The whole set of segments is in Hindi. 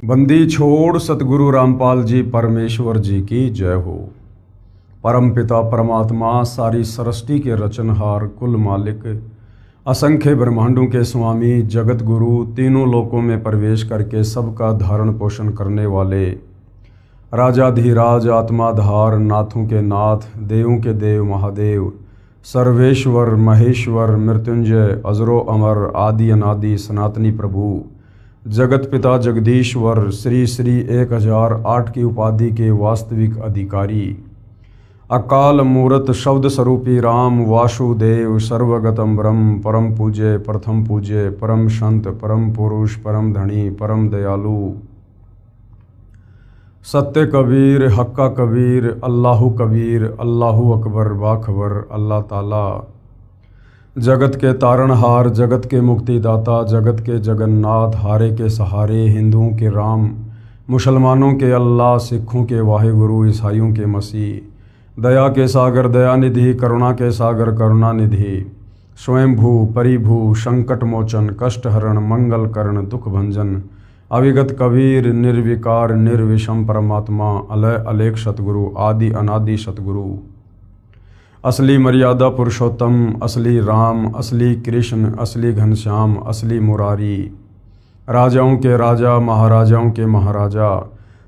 बंदी छोड़ सतगुरु रामपाल जी परमेश्वर जी की जय हो। परम पिता परमात्मा सारी सृष्टि के रचनहार कुल मालिक असंख्य ब्रह्मांडों के स्वामी जगत गुरु तीनों लोकों में प्रवेश करके सबका धारण पोषण करने वाले राजाधिराज आत्माधार नाथों के नाथ देवों के देव महादेव सर्वेश्वर महेश्वर मृत्युंजय अजरो अमर आदि अनादि सनातनी प्रभु जगत पिता जगदीश्वर श्री श्री 1008 की उपाधि के वास्तविक अधिकारी अकाल मूरत शब्द स्वरूपी राम वासुदेव सर्वगतम ब्रह्म परम पूज्य प्रथम पूज्य परम संत परम पुरुष परम धनी परम दयालु सत्य कबीर हक्का कबीर अल्लाहु कबीर अल्लाहु अकबर बाखबर अल्लाह ताला जगत के तारणहार जगत के मुक्तिदाता जगत के जगन्नाथ हारे के सहारे हिंदुओं के राम मुसलमानों के अल्लाह सिखों के वाहिगुरु ईसाइयों के मसीह दया के सागर दयानिधि करुणा के सागर करुणानिधि स्वयंभू परिभू संकट मोचन कष्टहरण मंगल करण दुख भंजन अविगत कबीर निर्विकार निर्विषम परमात्मा अलय अलेख सतगुरु आदि अनादि सतगुरु असली मर्यादा पुरुषोत्तम असली राम असली कृष्ण असली घनश्याम असली मुरारी राजाओं के राजा महाराजाओं के महाराजा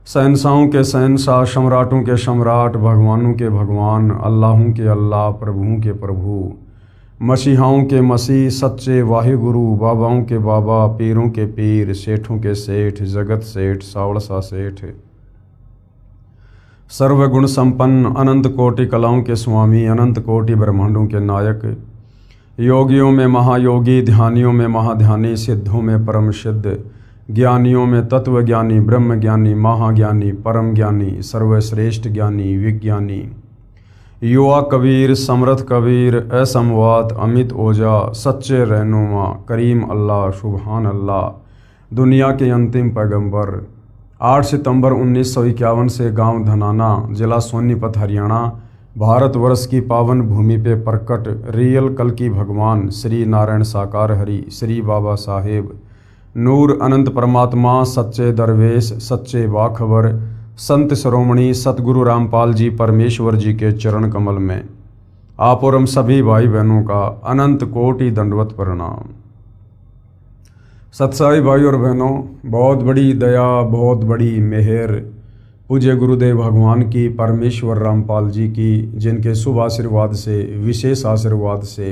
शहंशाहों के शहंशाह सम्राटों के सम्राट भगवानों के भगवान अल्लाहों के अल्लाह प्रभुओं के प्रभु मसीहाओं के मसीह सच्चे वाहिगुरु बाबाओं के बाबा पीरों के पीर सेठों के सेठ जगत सेठ सावड़सा सेठ सर्वगुण संपन्न अनंत कोटि कलाओं के स्वामी अनंत कोटि ब्रह्मांडों के नायक योगियों में महायोगी ध्यानियों में महाध्यानी सिद्धों में परम सिद्ध ज्ञानियों में तत्व ज्ञानी ब्रह्म ज्ञानी महाज्ञानी परम ज्ञानी सर्वश्रेष्ठ ज्ञानी विज्ञानी युवा कबीर समर्थ कबीर असमवात अमित ओजा सच्चे रहनुमा करीम अल्लाह सुबहान अल्लाह दुनिया के अंतिम पैगंबर 8 सितंबर 1951 से गांव धनाना जिला सोनीपत हरियाणा भारतवर्ष की पावन भूमि पे प्रकट रियल कल की भगवान श्री नारायण साकार हरि श्री बाबा साहेब नूर अनंत परमात्मा सच्चे दरवेश सच्चे बाखबर संत शिरोमणि सतगुरु रामपाल जी परमेश्वर जी के चरण कमल में आप और हम सभी भाई बहनों का अनंत कोटि दंडवत प्रणाम। सत्साई भाई और बहनों, बहुत बड़ी दया बहुत बड़ी मेहर पूज्य गुरुदेव भगवान की परमेश्वर रामपाल जी की जिनके शुभ आशीर्वाद से विशेष आशीर्वाद से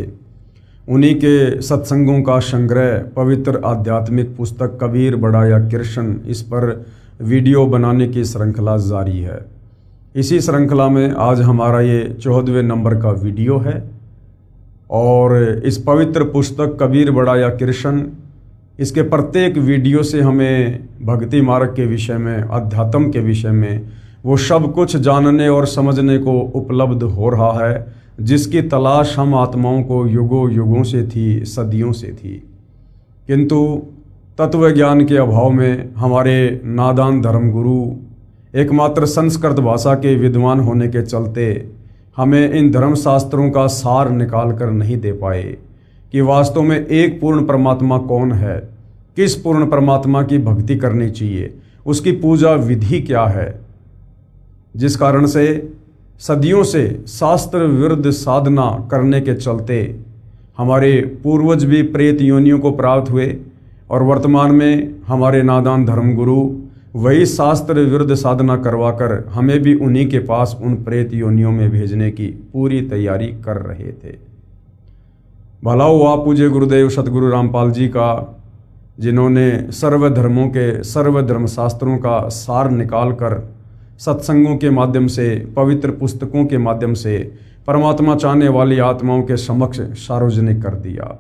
उन्हीं के सत्संगों का संग्रह पवित्र आध्यात्मिक पुस्तक कबीर बढ़ाया कृष्ण इस पर वीडियो बनाने की श्रृंखला जारी है। इसी श्रृंखला में आज हमारा ये 14वें नंबर का वीडियो है और इस पवित्र पुस्तक कबीर बढ़ाया कृष्ण इसके प्रत्येक वीडियो से हमें भक्ति मार्ग के विषय में अध्यात्म के विषय में वो सब कुछ जानने और समझने को उपलब्ध हो रहा है जिसकी तलाश हम आत्माओं को युगों युगों से थी सदियों से थी, किंतु तत्व ज्ञान के अभाव में हमारे नादान धर्मगुरु एकमात्र संस्कृत भाषा के विद्वान होने के चलते हमें इन धर्मशास्त्रों का सार निकाल कर नहीं दे पाए कि वास्तव में एक पूर्ण परमात्मा कौन है, किस पूर्ण परमात्मा की भक्ति करनी चाहिए, उसकी पूजा विधि क्या है, जिस कारण से सदियों से शास्त्र विरुद्ध साधना करने के चलते हमारे पूर्वज भी प्रेत योनियों को प्राप्त हुए और वर्तमान में हमारे नादान धर्मगुरु वही शास्त्र विरुद्ध साधना करवाकर हमें भी उन्हीं के पास उन प्रेत योनियों में भेजने की पूरी तैयारी कर रहे थे। भला हुआ पूज्य गुरुदेव सतगुरु रामपाल जी का जिन्होंने सर्वधर्मों के सर्वधर्म शास्त्रों का सार निकाल कर सत्संगों के माध्यम से पवित्र पुस्तकों के माध्यम से परमात्मा चाहने वाली आत्माओं के समक्ष सार्वजनिक कर दिया।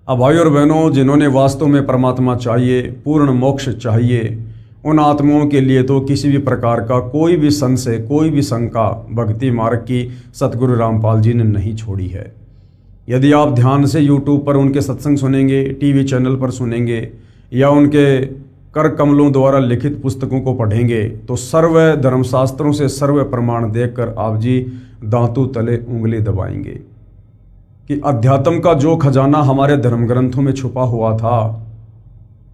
अब भाई और बहनों, जिन्होंने वास्तव में परमात्मा चाहिए पूर्ण मोक्ष चाहिए उन आत्माओं के लिए तो किसी भी प्रकार का कोई भी संशय कोई भी शंका भक्ति मार्ग की सतगुरु रामपाल जी ने नहीं छोड़ी है। यदि आप ध्यान से YouTube पर उनके सत्संग सुनेंगे, टीवी चैनल पर सुनेंगे या उनके कर कमलों द्वारा लिखित पुस्तकों को पढ़ेंगे तो सर्व धर्मशास्त्रों से सर्व प्रमाण देखकर आप जी दांतों तले उंगली दबाएंगे कि अध्यात्म का जो खजाना हमारे धर्म ग्रंथों में छुपा हुआ था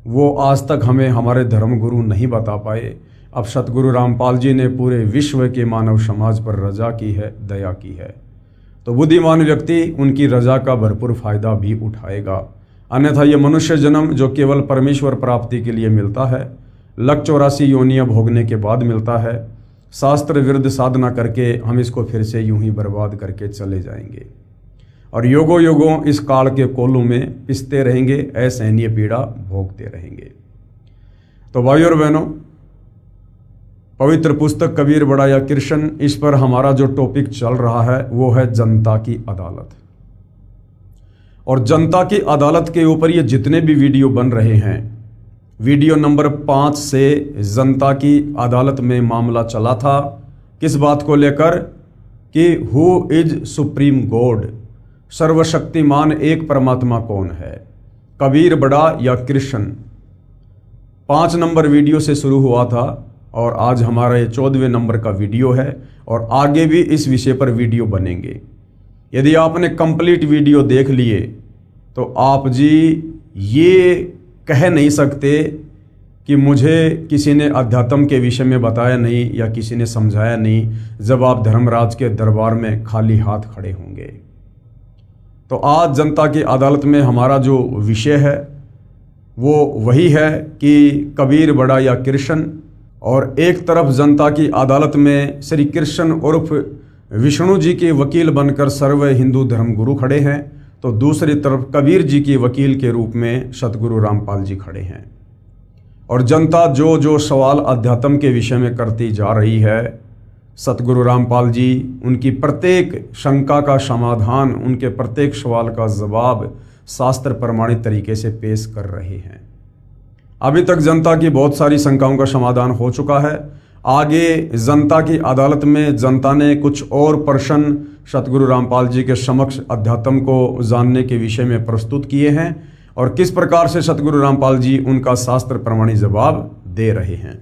वो आज तक हमें हमारे धर्मगुरु नहीं बता पाए। अब सतगुरु रामपाल जी ने पूरे विश्व के मानव समाज पर रजा की है, दया की है। तो बुद्धिमान व्यक्ति उनकी रजा का भरपूर फायदा भी उठाएगा। अन्यथा ये मनुष्य जन्म जो केवल परमेश्वर प्राप्ति के लिए मिलता है, 184 योनियां भोगने के बाद मिलता है, शास्त्र विरुद्ध साधना करके हम इसको फिर से यूं ही बर्बाद करके चले जाएंगे और योगों योगों इस काल के कोलू में पिसते रहेंगे, असहनीय पीड़ा भोगते रहेंगे। तो भाइयों और बहनों, पवित्र पुस्तक कबीर बड़ा या कृष्ण, इस पर हमारा जो टॉपिक चल रहा है वो है जनता की अदालत। और जनता की अदालत के ऊपर ये जितने भी वीडियो बन रहे हैं, वीडियो नंबर 5 से जनता की अदालत में मामला चला था। किस बात को लेकर कि हु इज सुप्रीम गॉड, सर्वशक्तिमान एक परमात्मा कौन है, कबीर बड़ा या कृष्ण। 5 नंबर वीडियो से शुरू हुआ था और आज हमारा ये 14वें नंबर का वीडियो है और आगे भी इस विषय पर वीडियो बनेंगे। यदि आपने कंप्लीट वीडियो देख लिए तो आप जी ये कह नहीं सकते कि मुझे किसी ने अध्यात्म के विषय में बताया नहीं या किसी ने समझाया नहीं, जब आप धर्मराज के दरबार में खाली हाथ खड़े होंगे। तो आज जनता की अदालत में हमारा जो विषय है वो वही है कि कबीर बड़ा या कृष्ण। और एक तरफ जनता की अदालत में श्री कृष्ण उर्फ विष्णु जी के वकील बनकर सर्व हिंदू धर्मगुरु खड़े हैं, तो दूसरी तरफ कबीर जी के वकील के रूप में सतगुरु रामपाल जी खड़े हैं। और जनता जो जो सवाल अध्यात्म के विषय में करती जा रही है, सतगुरु रामपाल जी उनकी प्रत्येक शंका का समाधान, उनके प्रत्येक सवाल का जवाब शास्त्र प्रमाणित तरीके से पेश कर रहे हैं। अभी तक जनता की बहुत सारी शंकाओं का समाधान हो चुका है। आगे जनता की अदालत में जनता ने कुछ और प्रश्न सतगुरु रामपाल जी के समक्ष अध्यात्म को जानने के विषय में प्रस्तुत किए हैं और किस प्रकार से सतगुरु रामपाल जी उनका शास्त्र प्रमाणित जवाब दे रहे हैं।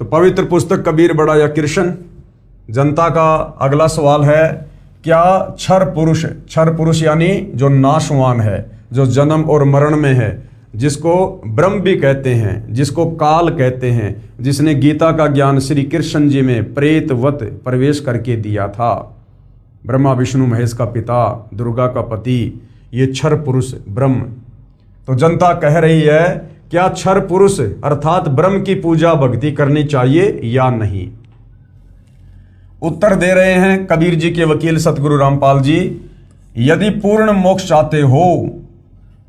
तो पवित्र पुस्तक कबीर बड़ा या कृष्ण, जनता का अगला सवाल है, क्या क्षर पुरुष यानी जो नाशवान है, जो जन्म और मरण में है, जिसको ब्रह्म भी कहते हैं, जिसको काल कहते हैं, जिसने गीता का ज्ञान श्री कृष्ण जी में प्रेतवत प्रवेश करके दिया था, ब्रह्मा विष्णु महेश का पिता, दुर्गा का पति, ये क्षर पुरुष ब्रह्म। तो जनता कह रही है, क्या क्षर पुरुष अर्थात ब्रह्म की पूजा भक्ति करनी चाहिए या नहीं? उत्तर दे रहे हैं कबीर जी के वकील सतगुरु रामपाल जी, यदि पूर्ण मोक्ष चाहते हो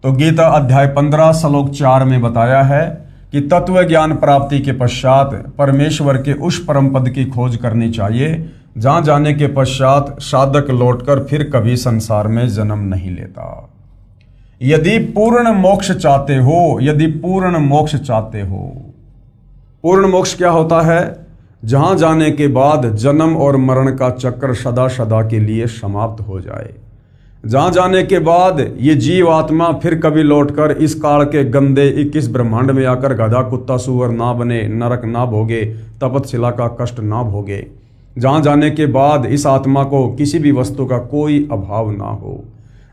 तो गीता अध्याय 15 श्लोक 4 में बताया है कि तत्व ज्ञान प्राप्ति के पश्चात परमेश्वर के उस परम पद की खोज करनी चाहिए जहां जाने के पश्चात साधक लौटकर फिर कभी संसार में जन्म नहीं लेता। यदि पूर्ण मोक्ष चाहते हो, यदि पूर्ण मोक्ष चाहते हो, पूर्ण मोक्ष क्या होता है? जहां जाने के बाद जन्म और मरण का चक्र सदा सदा के लिए समाप्त हो जाए, जहां जाने के बाद ये जीव आत्मा फिर कभी लौटकर इस काल के गंदे 21 ब्रह्मांड में आकर गधा कुत्ता सुअर ना बने, नरक ना भोगे, तपतशिला का कष्ट ना भोगे, जहां जाने के बाद इस आत्मा को किसी भी वस्तु का कोई अभाव ना हो,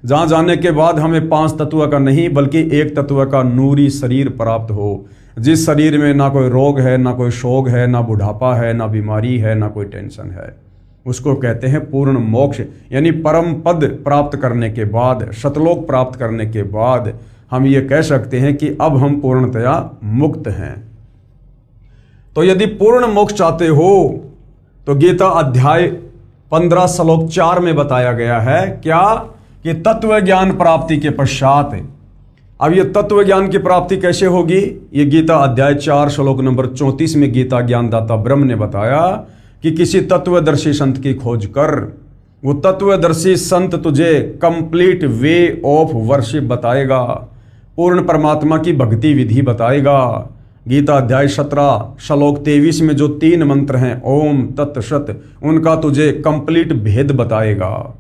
जहां जाने के बाद हमें 5 तत्व का नहीं बल्कि एक तत्व का नूरी शरीर प्राप्त हो, जिस शरीर में ना कोई रोग है, ना कोई शोक है, ना बुढ़ापा है, ना बीमारी है, ना कोई टेंशन है, उसको कहते हैं पूर्ण मोक्ष। यानी परम पद प्राप्त करने के बाद, सतलोक प्राप्त करने के बाद हम ये कह सकते हैं कि अब हम पूर्णतया मुक्त हैं। तो यदि पूर्ण मोक्ष चाहते हो तो गीता अध्याय 15 श्लोक 4 में बताया गया है क्या कि तत्व ज्ञान प्राप्ति के पश्चात। अब ये तत्व ज्ञान की प्राप्ति कैसे होगी? ये गीता अध्याय 4 श्लोक नंबर 34 में गीता ज्ञानदाता ब्रह्म ने बताया कि किसी तत्वदर्शी संत की खोज कर। वो तत्वदर्शी संत तुझे कंप्लीट वे ऑफ वर्शिप बताएगा, पूर्ण परमात्मा की भक्ति विधि बताएगा। गीता अध्याय 17 श्लोक 23 में जो 3 मंत्र हैं ओम तत्सत, उनका तुझे कंप्लीट भेद बताएगा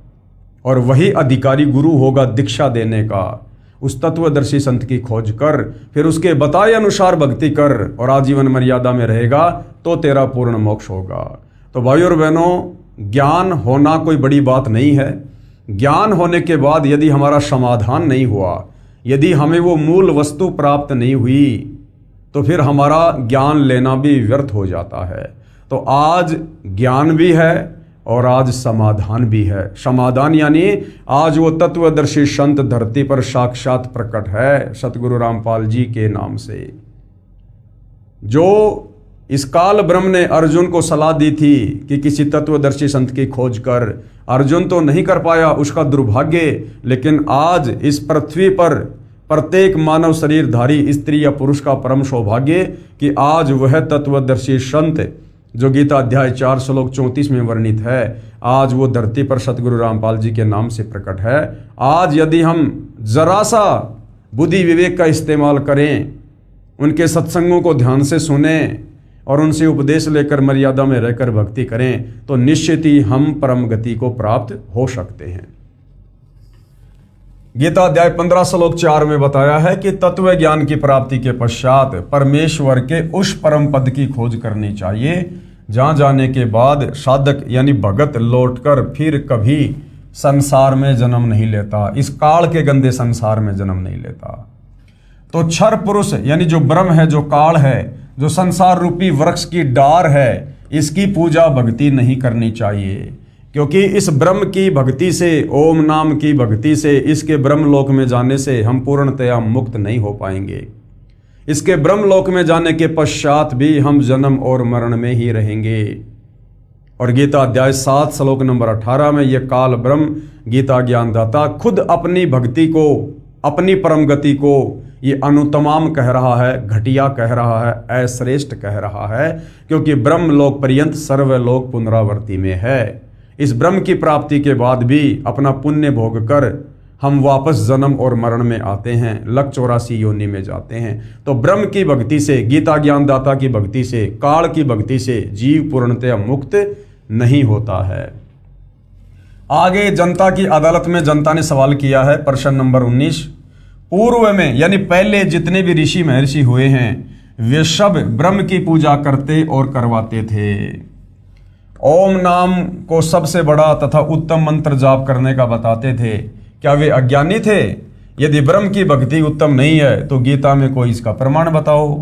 और वही अधिकारी गुरु होगा दीक्षा देने का। उस तत्वदर्शी संत की खोज कर, फिर उसके बताए अनुसार भक्ति कर और आजीवन मर्यादा में रहेगा तो तेरा पूर्ण मोक्ष होगा। तो भाइयों और बहनों, ज्ञान होना कोई बड़ी बात नहीं है। ज्ञान होने के बाद यदि हमारा समाधान नहीं हुआ, यदि हमें वो मूल वस्तु प्राप्त नहीं हुई तो फिर हमारा ज्ञान लेना भी व्यर्थ हो जाता है। तो आज ज्ञान भी है और आज समाधान भी है। समाधान यानी आज वो तत्वदर्शी संत धरती पर साक्षात प्रकट है सतगुरु रामपाल जी के नाम से। जो इस काल ब्रह्म ने अर्जुन को सलाह दी थी कि किसी तत्वदर्शी संत की खोज कर, अर्जुन तो नहीं कर पाया, उसका दुर्भाग्य। लेकिन आज इस पृथ्वी पर प्रत्येक मानव शरीरधारी स्त्री या पुरुष का परम सौभाग्य कि आज वह तत्वदर्शी संत जो गीता अध्याय 4 श्लोक 34 में वर्णित है, आज वो धरती पर सतगुरु रामपाल जी के नाम से प्रकट है। आज यदि हम जरा सा बुद्धि विवेक का इस्तेमाल करें, उनके सत्संगों को ध्यान से सुने और उनसे उपदेश लेकर मर्यादा में रहकर भक्ति करें तो निश्चित ही हम परम गति को प्राप्त हो सकते हैं। गीता अध्याय 15 श्लोक 4 में बताया है कि तत्व ज्ञान की प्राप्ति के पश्चात परमेश्वर के उस परम पद की खोज करनी चाहिए जहां जाने के बाद साधक यानी भगत लौटकर फिर कभी संसार में जन्म नहीं लेता, इस काल के गंदे संसार में जन्म नहीं लेता। तो क्षर पुरुष यानी जो ब्रह्म है, जो काल है, जो संसार रूपी वृक्ष की डार है, इसकी पूजा भक्ति नहीं करनी चाहिए, क्योंकि इस ब्रह्म की भक्ति से, ओम नाम की भक्ति से, इसके ब्रह्मलोक में जाने से हम पूर्णतया मुक्त नहीं हो पाएंगे। इसके ब्रह्मलोक में जाने के पश्चात भी हम जन्म और मरण में ही रहेंगे। और गीता अध्याय 7 श्लोक नंबर 18 में यह काल ब्रह्म गीता ज्ञानदाता खुद अपनी भक्ति को, अपनी परम गति को ये अनुत्तमाम कह रहा है, घटिया कह रहा है, अश्रेष्ठ कह रहा है, क्योंकि ब्रह्मलोक पर्यंत सर्वलोक पुनरावर्ती में है। इस ब्रह्म की प्राप्ति के बाद भी अपना पुण्य भोग कर हम वापस जन्म और मरण में आते हैं, लक 84 योनि में जाते हैं। तो ब्रह्म की भक्ति से, गीता ज्ञानदाता की भक्ति से, काल की भक्ति से जीव पूर्णतया मुक्त नहीं होता है। आगे जनता की अदालत में जनता ने सवाल किया है, प्रश्न नंबर 19। पूर्व में यानी पहले जितने भी ऋषि महर्षि हुए हैं वे सब ब्रह्म की पूजा करते और करवाते थे। ओम नाम को सबसे बड़ा तथा उत्तम मंत्र जाप करने का बताते थे। क्या वे अज्ञानी थे? यदि ब्रह्म की भक्ति उत्तम नहीं है तो गीता में कोई इसका प्रमाण बताओ।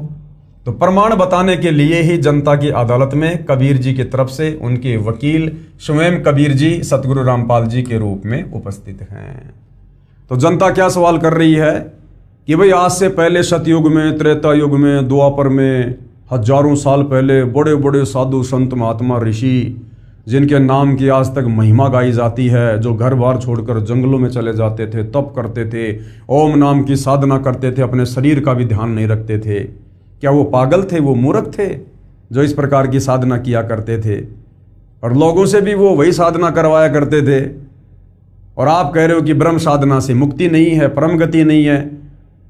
तो प्रमाण बताने के लिए ही जनता की अदालत में कबीर जी की तरफ से उनके वकील स्वयं कबीर जी सतगुरु रामपाल जी के रूप में उपस्थित हैं। तो जनता क्या सवाल कर रही है कि भाई आज से पहले सतयुग में, त्रेता युग में, द्वापर में, हजारों साल पहले बड़े बड़े साधु संत महात्मा ऋषि जिनके नाम की आज तक महिमा गाई जाती है, जो घर बार छोड़कर जंगलों में चले जाते थे, तप करते थे, ओम नाम की साधना करते थे, अपने शरीर का भी ध्यान नहीं रखते थे, क्या वो पागल थे? वो मूर्ख थे जो इस प्रकार की साधना किया करते थे? और लोगों से भी वो वही साधना करवाया करते थे। और आप कह रहे हो कि ब्रह्म साधना से मुक्ति नहीं है, परम गति नहीं है।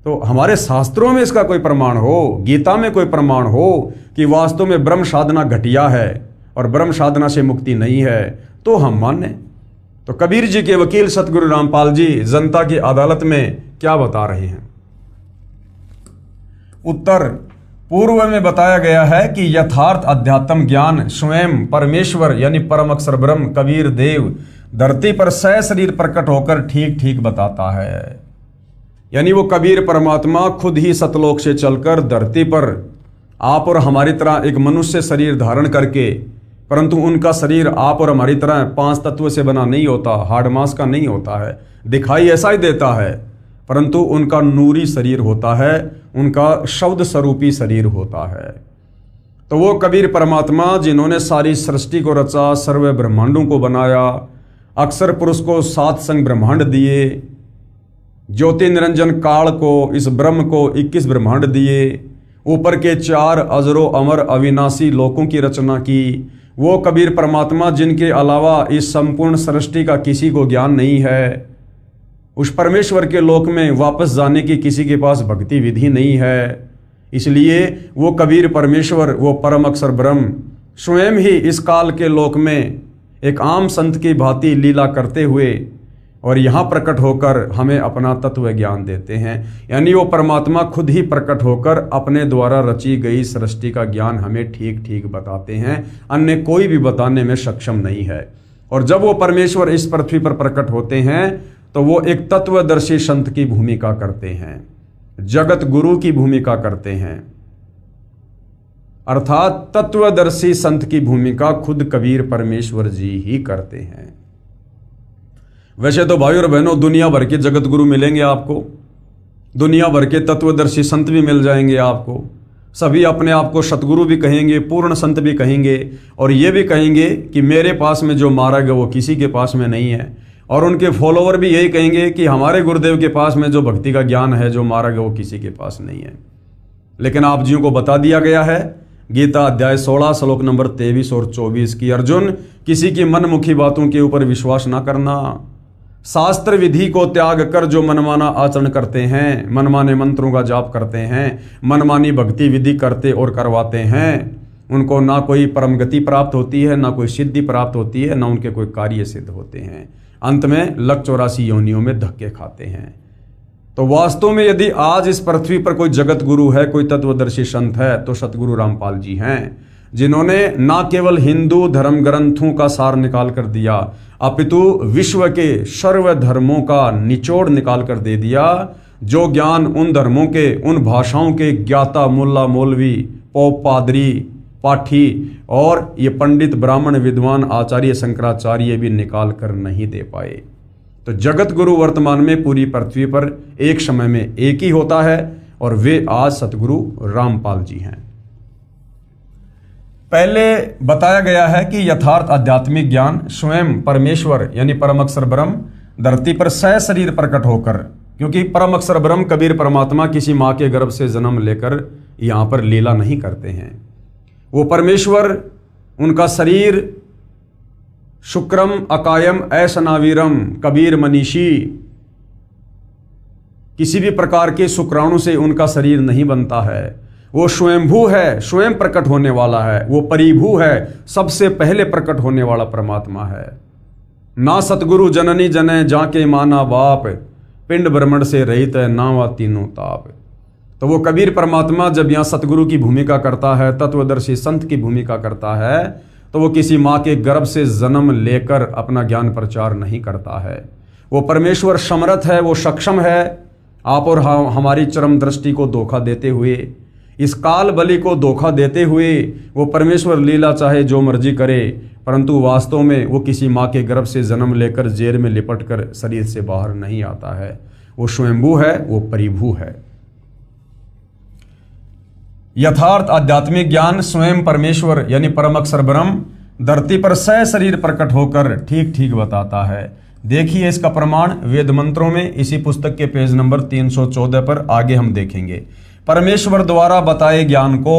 तो हमारे शास्त्रों में इसका कोई प्रमाण हो, गीता में कोई प्रमाण हो कि वास्तव में ब्रह्म साधना घटिया है और ब्रह्म साधना से मुक्ति नहीं है, तो हम माने। तो कबीर जी के वकील सतगुरु रामपाल जी जनता की अदालत में क्या बता रहे हैं? उत्तर पूर्व में बताया गया है कि यथार्थ अध्यात्म ज्ञान स्वयं परमेश्वर यानी परम अक्षर ब्रह्म कबीर देव धरती पर सशरीर प्रकट होकर ठीक ठीक बताता है। यानी वो कबीर परमात्मा खुद ही सतलोक से चलकर धरती पर आप और हमारी तरह एक मनुष्य शरीर धारण करके, परंतु उनका शरीर आप और हमारी तरह 5 तत्व से बना नहीं होता, हाड़ मांस का नहीं होता है, दिखाई ऐसा ही देता है, परंतु उनका नूरी शरीर होता है, उनका शब्द स्वरूपी शरीर होता है। तो वो कबीर परमात्मा जिन्होंने सारी सृष्टि को रचा, सर्व ब्रह्मांडों को बनाया, अक्षर पुरुष को 7 संग ब्रह्मांड दिए, ज्योति निरंजन काल को, इस ब्रह्म को 21 ब्रह्मांड दिए, ऊपर के 4 अजरो अमर अविनाशी लोकों की रचना की, वो कबीर परमात्मा जिनके अलावा इस संपूर्ण सृष्टि का किसी को ज्ञान नहीं है, उस परमेश्वर के लोक में वापस जाने की किसी के पास भक्ति विधि नहीं है, इसलिए वो कबीर परमेश्वर, वो परम अक्षर ब्रह्म स्वयं ही इस काल के लोक में एक आम संत की भांति लीला करते हुए और यहाँ प्रकट होकर हमें अपना तत्व ज्ञान देते हैं। यानी वो परमात्मा खुद ही प्रकट होकर अपने द्वारा रची गई सृष्टि का ज्ञान हमें ठीक ठीक बताते हैं, अन्य कोई भी बताने में सक्षम नहीं है। और जब वो परमेश्वर इस पृथ्वी पर प्रकट होते हैं तो वो एक तत्वदर्शी संत की भूमिका करते हैं, जगत गुरु की भूमिका करते हैं, अर्थात तत्वदर्शी संत की भूमिका खुद कबीर परमेश्वर जी ही करते हैं। वैसे तो भाई और बहनों दुनिया भर के जगत गुरु मिलेंगे आपको, दुनिया भर के तत्वदर्शी संत भी मिल जाएंगे आपको, सभी अपने आप को सतगुरु भी कहेंगे, पूर्ण संत भी कहेंगे, और ये भी कहेंगे कि मेरे पास में जो मार्ग है वो किसी के पास में नहीं है, और उनके फॉलोवर भी यही कहेंगे कि हमारे गुरुदेव के पास में जो भक्ति का ज्ञान है, जो मार्ग है वो किसी के पास नहीं है। लेकिन आप जियों को बता दिया गया है गीता अध्याय 16 श्लोक नंबर 23 और 24 की, अर्जुन किसी की मनमुखी बातों के ऊपर विश्वास ना करना, शास्त्र विधि को त्याग कर जो मनमाना आचरण करते हैं, मनमाने मंत्रों का जाप करते हैं, मनमानी भक्ति विधि करते और करवाते हैं, उनको ना कोई परम गति प्राप्त होती है, ना कोई सिद्धि प्राप्त होती है, ना उनके कोई कार्य सिद्ध होते हैं, अंत में लक 84 योनियों में धक्के खाते हैं। तो वास्तव में यदि आज इस पृथ्वी पर कोई जगत गुरु है, कोई तत्वदर्शी संत है, तो सतगुरु रामपाल जी हैं, जिन्होंने ना केवल हिंदू धर्म ग्रंथों का सार निकाल कर दिया, अपितु विश्व के सर्व धर्मों का निचोड़ निकाल कर दे दिया, जो ज्ञान उन धर्मों के, उन भाषाओं के ज्ञाता मुल्ला मौलवी पोप पादरी पाठी और ये पंडित ब्राह्मण विद्वान आचार्य शंकराचार्य भी निकाल कर नहीं दे पाए। तो जगत गुरु वर्तमान में पूरी पृथ्वी पर एक समय में एक ही होता है, और वे आज सतगुरु रामपाल जी हैं। पहले बताया गया है कि यथार्थ आध्यात्मिक ज्ञान स्वयं परमेश्वर यानी परम अक्षर ब्रह्म धरती पर सशरीर प्रकट होकर, क्योंकि परम अक्षर ब्रह्म कबीर परमात्मा किसी माँ के गर्भ से जन्म लेकर यहाँ पर लीला नहीं करते हैं। वो परमेश्वर, उनका शरीर शुक्रम अकायम ऐसनावीरम कबीर मनीषी, किसी भी प्रकार के शुक्राणु से उनका शरीर नहीं बनता है। वो स्वयंभू है, स्वयं प्रकट होने वाला है, वो परिभू है, सबसे पहले प्रकट होने वाला परमात्मा है। ना सतगुरु जननी जने जाके माना बाप, पिंड ब्रह्मण से रहित है नावा तीनों ताप। तो वो कबीर परमात्मा जब यहाँ सतगुरु की भूमिका करता है, तत्वदर्शी संत की भूमिका करता है, तो वो किसी माँ के गर्भ से जन्म लेकर अपना ज्ञान प्रचार नहीं करता है। वो परमेश्वर समर्थ है, वो सक्षम है आप और हमारी चरम दृष्टि को धोखा देते हुए, इस काल बलि को धोखा देते हुए वो परमेश्वर लीला चाहे जो मर्जी करे, परंतु वास्तव में वो किसी माँ के गर्भ से जन्म लेकर जेल में लिपट कर शरीर से बाहर नहीं आता है। वो स्वयंभू है, वो परिभू है। यथार्थ आध्यात्मिक ज्ञान स्वयं परमेश्वर यानी परम अक्षर ब्रह्म धरती पर सशरीर प्रकट होकर ठीक ठीक बताता है। देखिए इसका प्रमाण वेद मंत्रों में, इसी पुस्तक के पेज नंबर 314 पर आगे हम देखेंगे। परमेश्वर द्वारा बताए ज्ञान को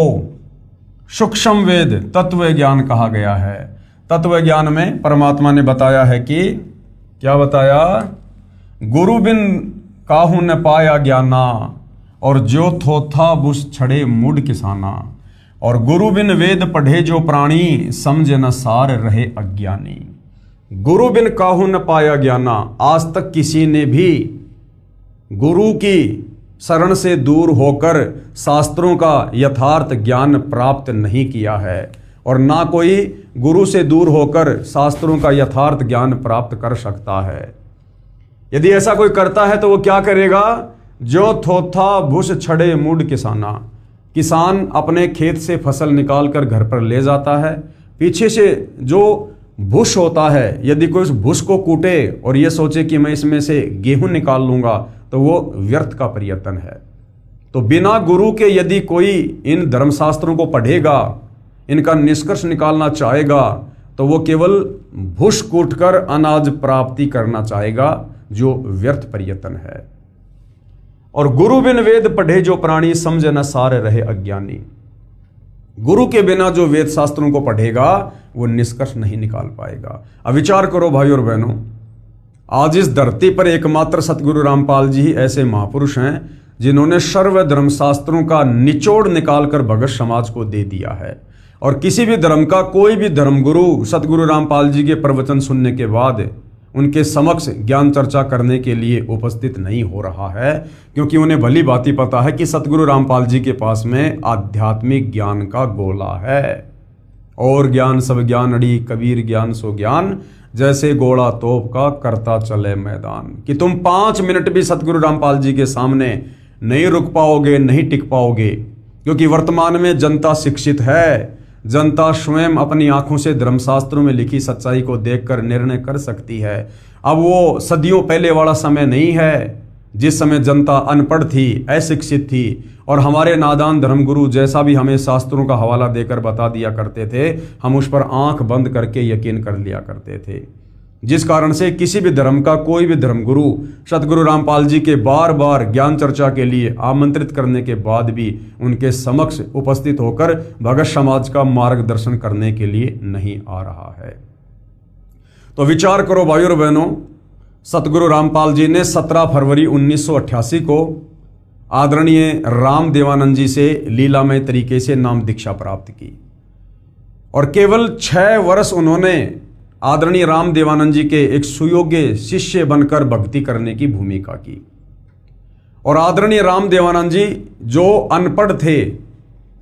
सूक्ष्म वेद तत्व ज्ञान कहा गया है। तत्व ज्ञान में परमात्मा ने बताया है कि क्या बताया, गुरु बिन काहू न पाया ज्ञाना, और जो थोथा बुस छड़े मुड़ किसाना, और गुरु बिन वेद पढ़े जो प्राणी, समझ न सार रहे अज्ञानी। गुरु बिन काहू न पाया ज्ञाना, आज तक किसी ने भी गुरु की शरण से दूर होकर शास्त्रों का यथार्थ ज्ञान प्राप्त नहीं किया है, और ना कोई गुरु से दूर होकर शास्त्रों का यथार्थ ज्ञान प्राप्त कर सकता है। यदि ऐसा कोई करता है तो वो क्या करेगा, जो थोथा भूस छड़े मुड़ किसाना, किसान अपने खेत से फसल निकाल कर घर पर ले जाता है, पीछे से जो भूस होता है, यदि कोई उस भूस को कूटे और ये सोचे कि मैं इसमें से गेहूं निकाल लूंगा, तो वो व्यर्थ का प्रयत्न है। तो बिना गुरु के यदि कोई इन धर्मशास्त्रों को पढ़ेगा, इनका निष्कर्ष निकालना चाहेगा, तो वो केवल भूस कूटकर अनाज प्राप्ति करना चाहेगा, जो व्यर्थ प्रयत्न है। और गुरु बिन वेद पढ़े जो प्राणी, समझ न सार रहे अज्ञानी। गुरु के बिना जो वेद शास्त्रों को पढ़ेगा वो निष्कर्ष नहीं निकाल पाएगा। अब विचार करो भाई और बहनों, आज इस धरती पर एकमात्र सतगुरु रामपाल जी ही ऐसे महापुरुष हैं जिन्होंने सर्व धर्म शास्त्रों का निचोड़ निकालकर भगत समाज को दे दिया है। और किसी भी धर्म का कोई भी धर्मगुरु सतगुरु रामपाल जी के प्रवचन सुनने के बाद उनके समक्ष ज्ञान चर्चा करने के लिए उपस्थित नहीं हो रहा है, क्योंकि उन्हें भली भांति पता है कि सतगुरु रामपाल जी के पास में आध्यात्मिक ज्ञान का गोला है। और ज्ञान सब ज्ञान अड़ी, कबीर ज्ञान सो ज्ञान, जैसे गोला तोप का करता चले मैदान। कि तुम 5 मिनट भी सतगुरु रामपाल जी के सामने नहीं रुक पाओगे, नहीं टिक पाओगे, क्योंकि वर्तमान में जनता शिक्षित है। जनता स्वयं अपनी आंखों से धर्मशास्त्रों में लिखी सच्चाई को देखकर निर्णय कर सकती है। अब वो सदियों पहले वाला समय नहीं है जिस समय जनता अनपढ़ थी, अशिक्षित थी, और हमारे नादान धर्मगुरु जैसा भी हमें शास्त्रों का हवाला देकर बता दिया करते थे, हम उस पर आंख बंद करके यकीन कर लिया करते थे। जिस कारण से किसी भी धर्म का कोई भी धर्मगुरु सतगुरु रामपाल जी के बार बार ज्ञान चर्चा के लिए आमंत्रित करने के बाद भी उनके समक्ष उपस्थित होकर भगत समाज का मार्गदर्शन करने के लिए नहीं आ रहा है। तो विचार करो भाइयों और बहनों, सतगुरु रामपाल जी ने 17 फरवरी 1988 को आदरणीय राम देवानंद जी से लीलामय तरीके से नाम दीक्षा प्राप्त की, और केवल 6 वर्ष उन्होंने आदरणीय राम देवानंद जी के एक सुयोग्य शिष्य बनकर भक्ति करने की भूमिका की। और आदरणीय राम देवानंद जी जो अनपढ़ थे,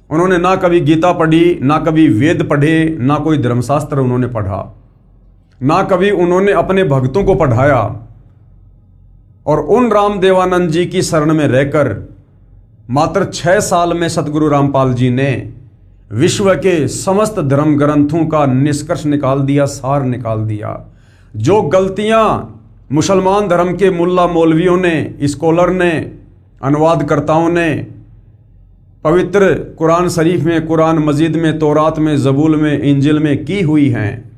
उन्होंने ना कभी गीता पढ़ी, ना कभी वेद पढ़े, ना कोई धर्मशास्त्र उन्होंने पढ़ा, ना कभी उन्होंने अपने भक्तों को पढ़ाया, और उन राम देवानंद जी की शरण में रहकर मात्र 6 साल में सतगुरु रामपाल जी ने विश्व के समस्त धर्म ग्रंथों का निष्कर्ष निकाल दिया, सार निकाल दिया। जो गलतियां मुसलमान धर्म के मुल्ला मौलवियों ने, स्कॉलर ने, अनुवादकर्ताओं ने पवित्र कुरान शरीफ में, कुरान मजीद में, तौरात में, ज़बूर में, इंजिल में की हुई हैं,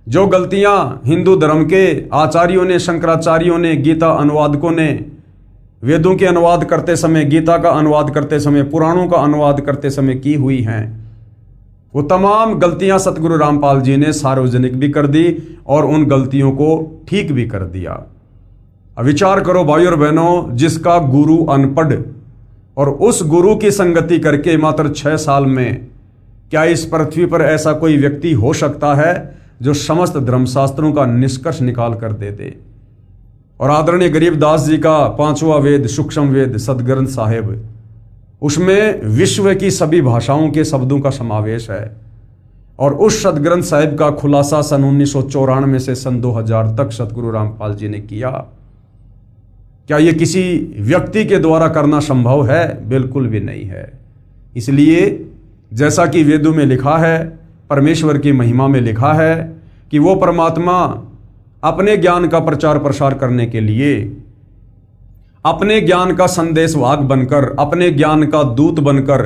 जो गलतियां हिंदू धर्म के आचार्यों ने, शंकराचार्यों ने, गीता अनुवादकों ने वेदों के अनुवाद करते समय, गीता का अनुवाद करते समय, पुराणों का अनुवाद करते समय की हुई हैं, वो तमाम गलतियां सतगुरु रामपाल जी ने सार्वजनिक भी कर दी और उन गलतियों को ठीक भी कर दिया। अब विचार करो भाइयों और बहनों, जिसका गुरु अनपढ़ और उस गुरु की संगति करके मात्र 6 साल में, क्या इस पृथ्वी पर ऐसा कोई व्यक्ति हो सकता है जो समस्त धर्मशास्त्रों का निष्कर्ष निकाल कर दे दे? और आदरणीय गरीबदास जी का 5वां वेद, सूक्ष्म वेद, सदग्रंथ साहिब, उसमें विश्व की सभी भाषाओं के शब्दों का समावेश है, और उस सदग्रंथ साहिब का खुलासा सन 1994 से सन 2000 तक सतगुरु रामपाल जी ने किया। क्या यह किसी व्यक्ति के द्वारा करना संभव है? बिल्कुल भी नहीं है। इसलिए जैसा कि वेदों में लिखा है, परमेश्वर की महिमा में लिखा है कि वो परमात्मा अपने ज्ञान का प्रचार प्रसार करने के लिए, अपने ज्ञान का संदेशवाहक बनकर, अपने ज्ञान का दूत बनकर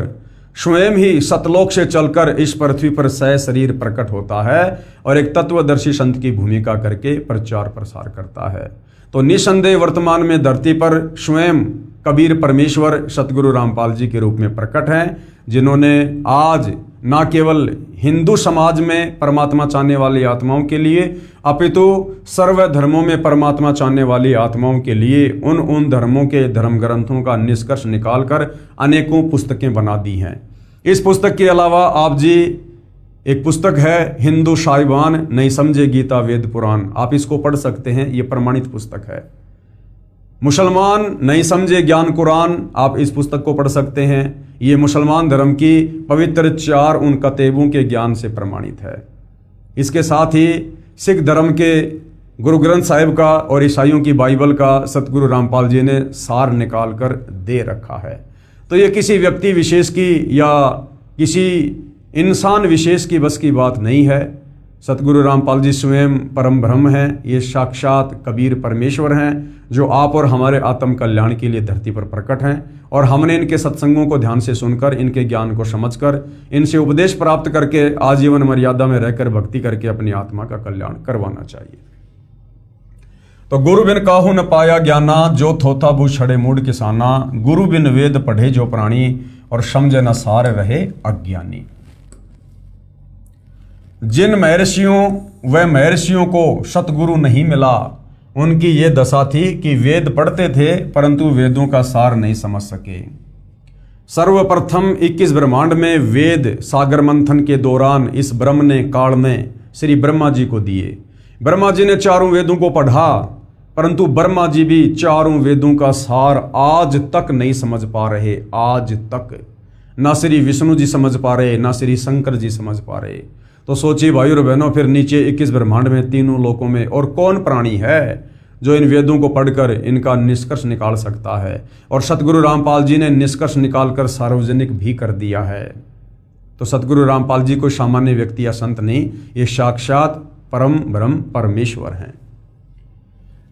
स्वयं ही सतलोक से चलकर इस पृथ्वी पर सशरीर प्रकट होता है और एक तत्वदर्शी संत की भूमिका करके प्रचार प्रसार करता है। तो निसंदेह वर्तमान में धरती पर स्वयं कबीर परमेश्वर सतगुरु रामपाल जी के रूप में प्रकट हैं, जिन्होंने आज न केवल हिंदू समाज में परमात्मा चाहने वाली आत्माओं के लिए, अपितु सर्व धर्मों में परमात्मा चाहने वाली आत्माओं के लिए उन धर्मों के धर्म ग्रंथों का निष्कर्ष निकालकर अनेकों पुस्तकें बना दी हैं। इस पुस्तक के अलावा आप जी एक पुस्तक है हिंदू साहिबान नहीं समझे गीता वेद पुराण, आप इसको पढ़ सकते हैं, ये प्रमाणित पुस्तक है। मुसलमान नहीं समझे ज्ञान कुरान, आप इस पुस्तक को पढ़ सकते हैं। ये मुसलमान धर्म की पवित्र 4 उन कतेबों के ज्ञान से प्रमाणित है। इसके साथ ही सिख धर्म के गुरु ग्रंथ साहिब का और ईसाइयों की बाइबल का सतगुरु रामपाल जी ने सार निकाल कर दे रखा है। तो ये किसी व्यक्ति विशेष की या किसी इंसान विशेष की बस की बात नहीं है। सतगुरु रामपाल जी स्वयं परम ब्रह्म हैं, ये साक्षात कबीर परमेश्वर हैं, जो आप और हमारे आत्म कल्याण के लिए धरती पर प्रकट हैं। और हमने इनके सत्संगों को ध्यान से सुनकर, इनके ज्ञान को समझकर, इनसे उपदेश प्राप्त करके आजीवन मर्यादा में रहकर भक्ति करके अपनी आत्मा का कल्याण करवाना चाहिए। तो गुरु बिन काहू न पाया ज्ञाना, जो थोथा बू छड़े मूड किसाना, गुरु बिन वेद पढ़े जो प्राणी, और समझे न सार रहे अज्ञानी। जिन महर्षियों व महर्षियों को सतगुरु नहीं मिला, उनकी ये दशा थी कि वेद पढ़ते थे परंतु वेदों का सार नहीं समझ सके। सर्वप्रथम 21 ब्रह्मांड में वेद सागर मंथन के दौरान इस ब्रह्म ने काल ने श्री ब्रह्मा जी को दिए। ब्रह्मा जी ने 4 वेदों को पढ़ा, परंतु ब्रह्मा जी भी 4 वेदों का सार आज तक नहीं समझ पा रहे। आज तक ना श्री विष्णु जी समझ पा रहे, ना श्री शंकर जी समझ पा रहे। तो सोचिए भाइयों और बहनों, फिर नीचे 21 ब्रह्मांड में, तीनों लोकों में और कौन प्राणी है जो इन वेदों को पढ़कर इनका निष्कर्ष निकाल सकता है। और सतगुरु रामपाल जी ने निष्कर्ष निकालकर सार्वजनिक भी कर दिया है। तो सतगुरु रामपाल जी कोई सामान्य व्यक्ति या संत नहीं, ये साक्षात परम ब्रह्म परमेश्वर हैं।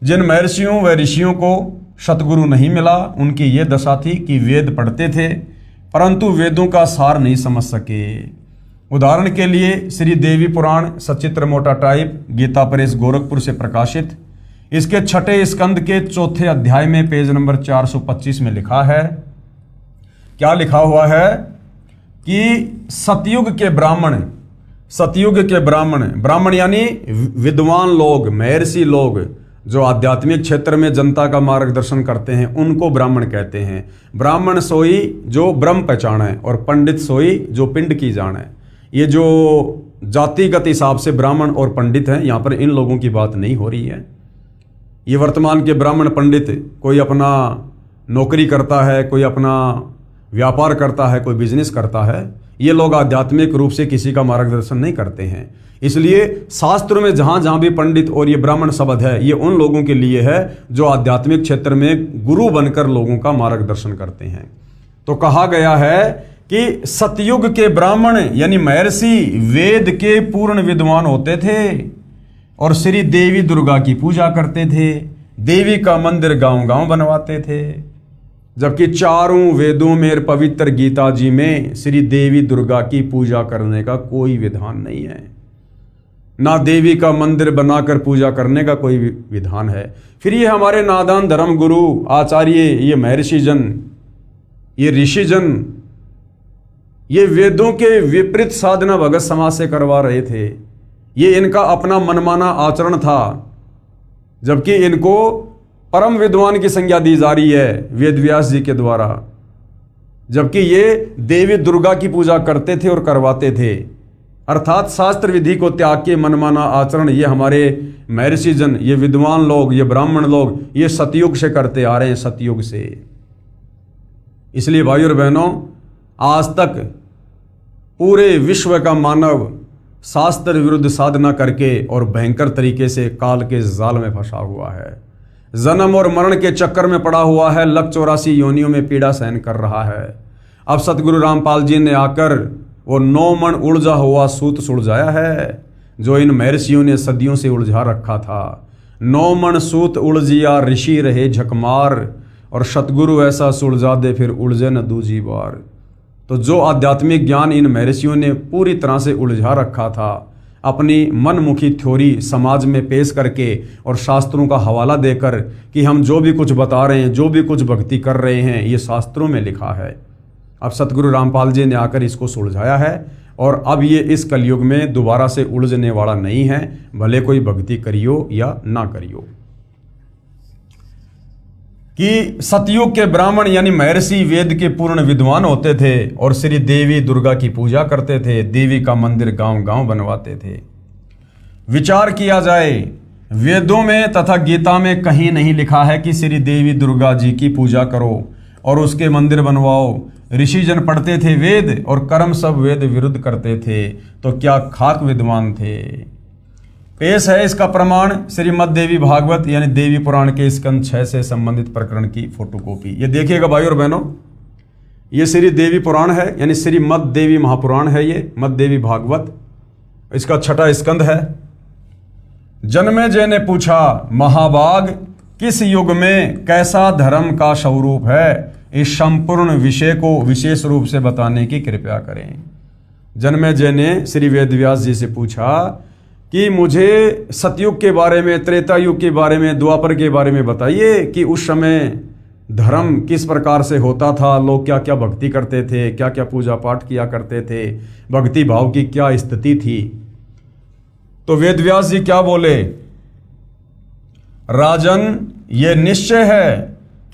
जिन महर्षियों व ऋषियों को सतगुरु नहीं मिला, उनकी ये दशा थी कि वेद पढ़ते थे परंतु वेदों का सार नहीं समझ सके। उदाहरण के लिए श्री देवी पुराण सचित्र मोटा टाइप, गीता प्रेस गोरखपुर से प्रकाशित, इसके 6 स्कंद के 4थे अध्याय में पेज नंबर 425 में लिखा है, क्या लिखा हुआ है कि सतयुग के ब्राह्मण यानी विद्वान लोग, महर्षि लोग जो आध्यात्मिक क्षेत्र में जनता का मार्गदर्शन करते हैं, उनको ब्राह्मण कहते हैं। ब्राह्मण सोई जो ब्रह्म पहचाने और पंडित सोई जो पिंड की जाने। ये जो जातिगत हिसाब से ब्राह्मण और पंडित हैं, यहाँ पर इन लोगों की बात नहीं हो रही है। ये वर्तमान के ब्राह्मण पंडित, कोई अपना नौकरी करता है, कोई अपना व्यापार करता है, कोई बिजनेस करता है, ये लोग आध्यात्मिक रूप से किसी का मार्गदर्शन नहीं करते हैं। इसलिए शास्त्र में जहाँ जहाँ भी पंडित और ये ब्राह्मण शब्द है, ये उन लोगों के लिए है जो आध्यात्मिक क्षेत्र में गुरु बनकर लोगों का मार्गदर्शन करते हैं। तो कहा गया है कि सतयुग के ब्राह्मण यानी महर्षि वेद के पूर्ण विद्वान होते थे और श्री देवी दुर्गा की पूजा करते थे, देवी का मंदिर गांव-गांव बनवाते थे। जबकि चारों वेदों में पवित्र गीता जी में श्री देवी दुर्गा की पूजा करने का कोई विधान नहीं है, ना देवी का मंदिर बनाकर पूजा करने का कोई विधान है। फिर ये हमारे नादान धर्म गुरु आचार्य, ये महर्षि जन, ये ऋषि जन, ये वेदों के विपरीत साधना भगत समाज से करवा रहे थे। ये इनका अपना मनमाना आचरण था, जबकि इनको परम विद्वान की संज्ञा दी जा रही है वेद व्यास जी के द्वारा। जबकि ये देवी दुर्गा की पूजा करते थे और करवाते थे, अर्थात शास्त्र विधि को त्याग के मनमाना आचरण ये हमारे महर्षि जन, ये विद्वान लोग, ये ब्राह्मण लोग, ये सतयुग से करते आ रहे हैं, सतयुग से। इसलिए भाइयों और बहनों, आज तक पूरे विश्व का मानव शास्त्र विरुद्ध साधना करके और भयंकर तरीके से काल के जाल में फंसा हुआ है, जन्म और मरण के चक्कर में पड़ा हुआ है, लख 84 योनियों में पीड़ा सहन कर रहा है। अब सतगुरु रामपाल जी ने आकर वो 9 मन उलझा हुआ सूत सुलझाया है, जो इन महर्षियों ने सदियों से उलझा रखा था। 9 मन सूत उलझिया ऋषि रहे झकमार, और सतगुरु ऐसा सुलझा दे फिर उलझे न दूजी बार। तो जो आध्यात्मिक ज्ञान इन महर्षियों ने पूरी तरह से उलझा रखा था, अपनी मनमुखी थ्योरी समाज में पेश करके और शास्त्रों का हवाला देकर कि हम जो भी कुछ बता रहे हैं, जो भी कुछ भक्ति कर रहे हैं, ये शास्त्रों में लिखा है। अब सतगुरु रामपाल जी ने आकर इसको सुलझाया है और अब ये इस कलयुग में दोबारा से उलझने वाला नहीं है, भले कोई भक्ति करियो या ना करियो। कि सतयुग के ब्राह्मण यानी महर्षि वेद के पूर्ण विद्वान होते थे और श्री देवी दुर्गा की पूजा करते थे, देवी का मंदिर गांव-गांव बनवाते थे। विचार किया जाए, वेदों में तथा गीता में कहीं नहीं लिखा है कि श्री देवी दुर्गा जी की पूजा करो और उसके मंदिर बनवाओ। ऋषिजन पढ़ते थे वेद और कर्म सब वेद विरुद्ध करते थे, तो क्या खाक विद्वान थे। पेश है इसका प्रमाण श्रीमद् देवी भागवत यानी देवी पुराण के स्कंद 6 से संबंधित प्रकरण की फोटोकॉपी। ये देखिएगा भाइयों और बहनों, ये श्री देवी पुराण है यानी श्रीमद् देवी महापुराण है, ये मद् देवी भागवत, इसका 6वां स्कंद है। जन्मेजय ने पूछा, महाभाग किस युग में कैसा धर्म का स्वरूप है, इस संपूर्ण विषय को विशेष रूप से बताने की कृपा करें। जन्मेजय ने श्री वेदव्यास जी से पूछा कि मुझे सतयुग के बारे में, त्रेता युग के बारे में, द्वापर के बारे में बताइए कि उस समय धर्म किस प्रकार से होता था, लोग क्या क्या भक्ति करते थे, क्या क्या पूजा पाठ किया करते थे, भक्ति भाव की क्या स्थिति थी। तो वेदव्यास जी क्या बोले, राजन ये निश्चय है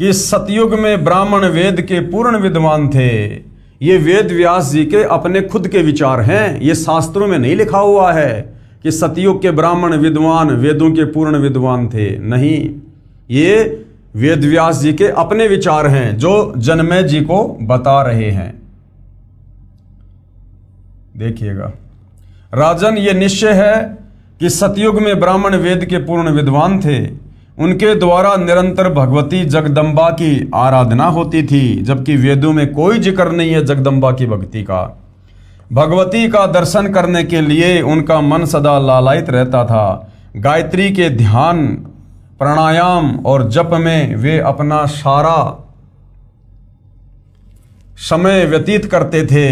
कि सतयुग में ब्राह्मण वेद के पूर्ण विद्वान थे। ये वेदव्यास जी के अपने खुद के विचार हैं, ये शास्त्रों में नहीं लिखा हुआ है कि सतयुग के ब्राह्मण विद्वान वेदों के पूर्ण विद्वान थे। नहीं, ये वेदव्यास जी के अपने विचार हैं जो जन्मेजय जी को बता रहे हैं। देखिएगा, राजन, ये निश्चय है कि सतयुग में ब्राह्मण वेद के पूर्ण विद्वान थे। उनके द्वारा निरंतर भगवती जगदम्बा की आराधना होती थी, जबकि वेदों में कोई जिक्र नहीं है जगदम्बा की भक्ति का। भगवती का दर्शन करने के लिए उनका मन सदा लालायित रहता था। गायत्री के ध्यान, प्राणायाम और जप में वे अपना सारा समय व्यतीत करते थे।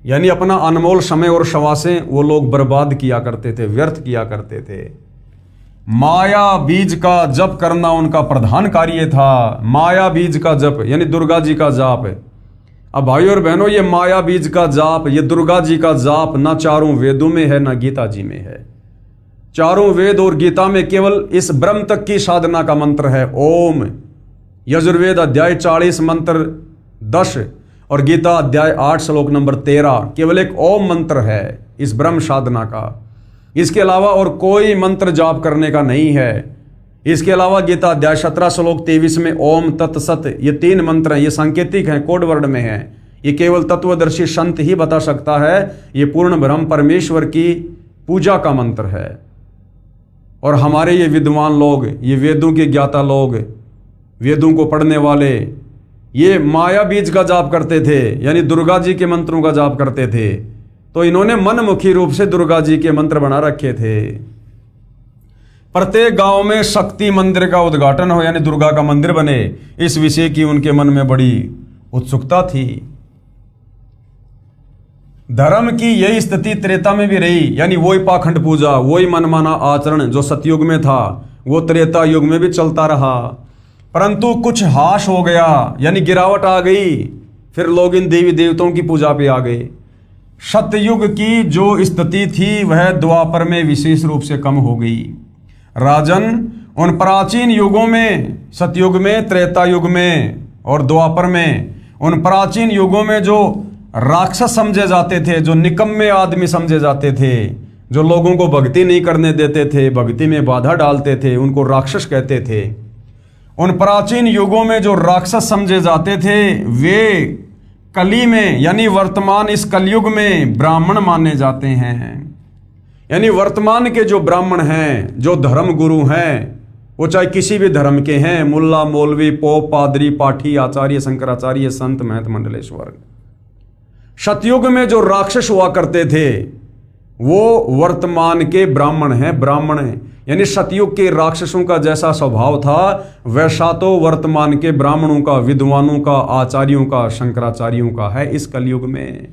यानी अपना अनमोल समय और श्वासें वो लोग बर्बाद किया करते थे, व्यर्थ किया करते थे। माया बीज का जप करना उनका प्रधान कार्य था। माया बीज का जप यानी दुर्गा जी का जाप। अब भाइयों और बहनों, ये माया बीज का जाप, ये दुर्गा जी का जाप ना चारों वेदों में है ना गीता जी में है। चारों वेद और गीता में केवल इस ब्रह्म तक की साधना का मंत्र है ओम। यजुर्वेद अध्याय 40 मंत्र 10 और गीता अध्याय 8 श्लोक नंबर 13 केवल एक ओम मंत्र है इस ब्रह्म साधना का। इसके अलावा और कोई मंत्र जाप करने का नहीं है। इसके अलावा गीता अध्याय 17 श्लोक 23 में ओम तत्सत, ये 3 मंत्र हैं। ये सांकेतिक हैं, कोड वर्ड में हैं। ये केवल तत्वदर्शी संत ही बता सकता है। ये पूर्ण ब्रह्म परमेश्वर की पूजा का मंत्र है। और हमारे ये विद्वान लोग, ये वेदों के ज्ञाता लोग, वेदों को पढ़ने वाले, ये माया बीज का जाप करते थे, यानी दुर्गा जी के मंत्रों का जाप करते थे। तो इन्होंने मनमुखी रूप से दुर्गा जी के मंत्र बना रखे थे। प्रत्येक गांव में शक्ति मंदिर का उद्घाटन हो, यानी दुर्गा का मंदिर बने, इस विषय की उनके मन में बड़ी उत्सुकता थी। धर्म की यही स्थिति त्रेता में भी रही, यानी वही पाखंड पूजा, वही मनमाना आचरण जो सतयुग में था वो त्रेता युग में भी चलता रहा। परंतु कुछ हाश हो गया, यानी गिरावट आ गई। फिर लोग इन देवी देवताओं की पूजा पे आ गए। सतयुग की जो स्थिति थी वह द्वापर में विशेष रूप से कम हो गई। राजन, उन प्राचीन युगों में, सतयुग में, त्रेता युग में और द्वापर में, उन प्राचीन युगों में जो राक्षस समझे जाते थे, जो निकम्मे आदमी समझे जाते थे, जो लोगों को भक्ति नहीं करने देते थे, भक्ति में बाधा डालते थे, उनको राक्षस कहते थे। उन प्राचीन युगों में जो राक्षस समझे जाते थे वे कली में, यानी वर्तमान इस कलयुग में ब्राह्मण माने जाते हैं। यानी वर्तमान के जो ब्राह्मण हैं, जो धर्म गुरु हैं, वो चाहे किसी भी धर्म के हैं, मुल्ला, मौलवी, पोप, पादरी, पाठी, आचार्य, शंकराचार्य, संत, महंत, मंडलेश्वर। सतयुग में जो राक्षस हुआ करते थे वो वर्तमान के ब्राह्मण हैं, ब्राह्मण हैं। यानी सतयुग के राक्षसों का जैसा स्वभाव था वैसा तो वर्तमान के ब्राह्मणों का, विद्वानों का, आचार्यों का, शंकराचार्यों का है इस कलयुग में।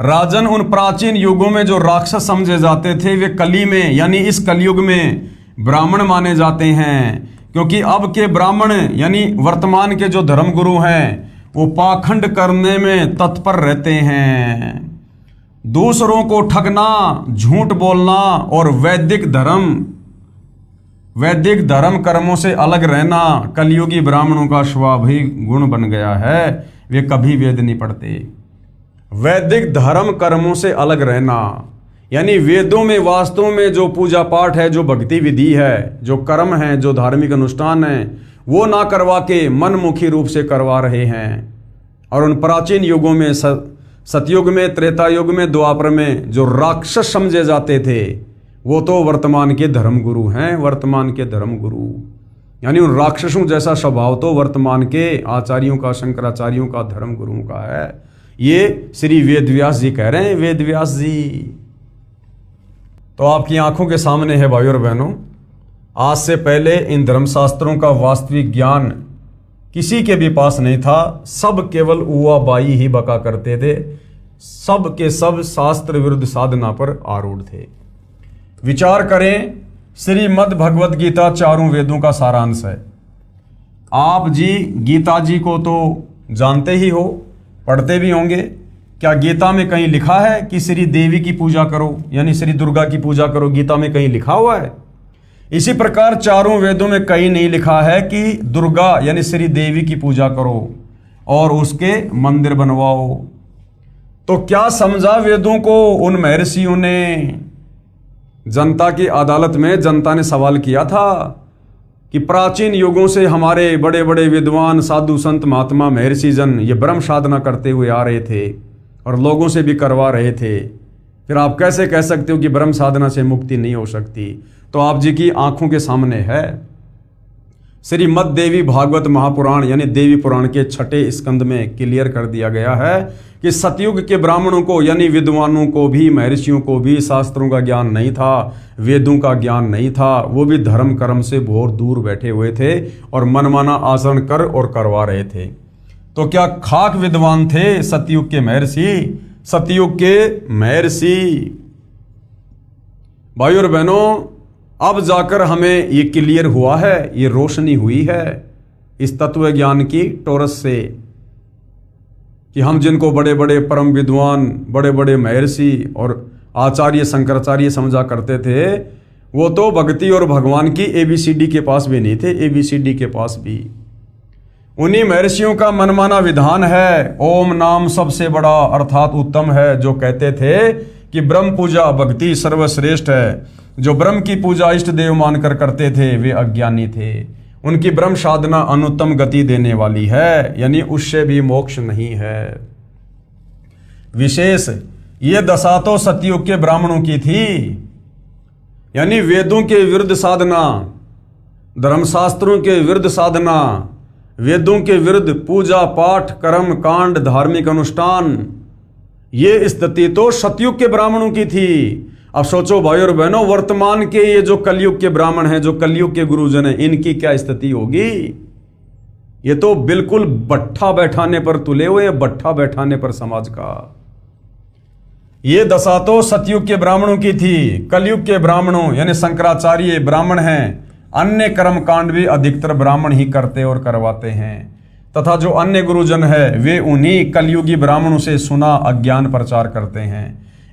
राजन, उन प्राचीन युगों में जो राक्षस समझे जाते थे वे कली में, यानी इस कलयुग में ब्राह्मण माने जाते हैं। क्योंकि अब के ब्राह्मण यानी वर्तमान के जो धर्मगुरु हैं वो पाखंड करने में तत्पर रहते हैं। दूसरों को ठगना, झूठ बोलना और वैदिक धर्म कर्मों से अलग रहना कलयुगी ब्राह्मणों का स्वाभाविक गुण बन गया है। वे कभी वेद नहीं पढ़ते। वैदिक धर्म कर्मों से अलग रहना यानी वेदों में वास्तव में जो पूजा पाठ है, जो भक्ति विधि है, जो कर्म है, जो धार्मिक अनुष्ठान है, वो ना करवा के मनमुखी रूप से करवा रहे हैं। और उन प्राचीन युगों में, सतयुग में, त्रेता युग में, द्वापर में जो राक्षस समझे जाते थे वो तो वर्तमान के धर्मगुरु हैं, वर्तमान के धर्मगुरु। यानी उन राक्षसों जैसा स्वभाव तो वर्तमान के आचार्यों का, शंकराचार्यों का, धर्मगुरुओं का है। ये श्री वेदव्यास जी कह रहे हैं, वेदव्यास जी। तो आपकी आंखों के सामने है भाइयों और बहनों, आज से पहले इन धर्मशास्त्रों का वास्तविक ज्ञान किसी के भी पास नहीं था। सब केवल उवा बाई ही बका करते थे। सब के सब शास्त्र विरुद्ध साधना पर आरूढ़ थे। विचार करें, श्रीमद् भगवद गीता चारों वेदों का सारांश है। आप जी गीता जी को तो जानते ही हो, पढ़ते भी होंगे। क्या गीता में कहीं लिखा है कि श्री देवी की पूजा करो, यानी श्री दुर्गा की पूजा करो? गीता में कहीं लिखा हुआ है? इसी प्रकार चारों वेदों में कहीं नहीं लिखा है कि दुर्गा यानी श्री देवी की पूजा करो और उसके मंदिर बनवाओ। तो क्या समझा वेदों को उन महर्षियों ने? जनता की अदालत में जनता ने सवाल किया था कि प्राचीन युगों से हमारे बड़े बड़े विद्वान, साधु, संत, महात्मा, महर्षि जन ये ब्रह्म साधना करते हुए आ रहे थे और लोगों से भी करवा रहे थे। फिर आप कैसे कह सकते हो कि ब्रह्म साधना से मुक्ति नहीं हो सकती? तो आप जी की आंखों के सामने है। श्रीमद् देवी भागवत महापुराण यानी देवी पुराण के 6 स्कंद में क्लियर कर दिया गया है कि सतयुग के ब्राह्मणों को यानी विद्वानों को भी, महर्षियों को भी शास्त्रों का ज्ञान नहीं था, वेदों का ज्ञान नहीं था। वो भी धर्म कर्म से बहुत दूर बैठे हुए थे और मनमाना आचरण कर और करवा रहे थे। तो क्या खाक विद्वान थे सतयुग के महर्षि? सतयुग के महर्षि। भाइयों और बहनों, अब जाकर हमें ये क्लियर हुआ है, ये रोशनी हुई है इस तत्व ज्ञान की टोरस से कि हम जिनको बड़े बड़े परम विद्वान, बड़े बड़े महर्षि और आचार्य शंकराचार्य समझा करते थे, वो तो भक्ति और भगवान की ABCD के पास भी नहीं थे। ABCD के पास भी उन्हीं महर्षियों का मनमाना विधान है। ओम नाम सबसे बड़ा अर्थात उत्तम है, जो कहते थे कि ब्रह्म पूजा भक्ति सर्वश्रेष्ठ है। जो ब्रह्म की पूजा इष्ट देव मानकर करते थे वे अज्ञानी थे। उनकी ब्रह्म साधना अनुत्तम गति देने वाली है, यानी उससे भी मोक्ष नहीं है। विशेष ये दशा तो सतयुग के ब्राह्मणों की थी, यानी वेदों के विरुद्ध साधना, धर्मशास्त्रों के विरुद्ध साधना, वेदों के विरुद्ध पूजा पाठ कर्म कांड धार्मिक अनुष्ठान, ये स्थिति तो सतयुग के ब्राह्मणों की थी। अब सोचो भाई और बहनों, वर्तमान के ये जो कलयुग के ब्राह्मण हैं, जो कलयुग के गुरुजन हैं, इनकी क्या स्थिति होगी? ये तो बिल्कुल बट्ठा बैठाने पर तुले हुए हैं, बट्ठा बैठाने पर समाज का। ये दशा तो सतयुग के ब्राह्मणों की थी। कलयुग के ब्राह्मणों यानी शंकराचार्य ब्राह्मण हैं, अन्य कर्म कांड भी अधिकतर ब्राह्मण ही करते और करवाते हैं, तथा जो अन्य गुरुजन है वे उन्हीं कलयुगी ब्राह्मणों से सुना अज्ञान प्रचार करते हैं।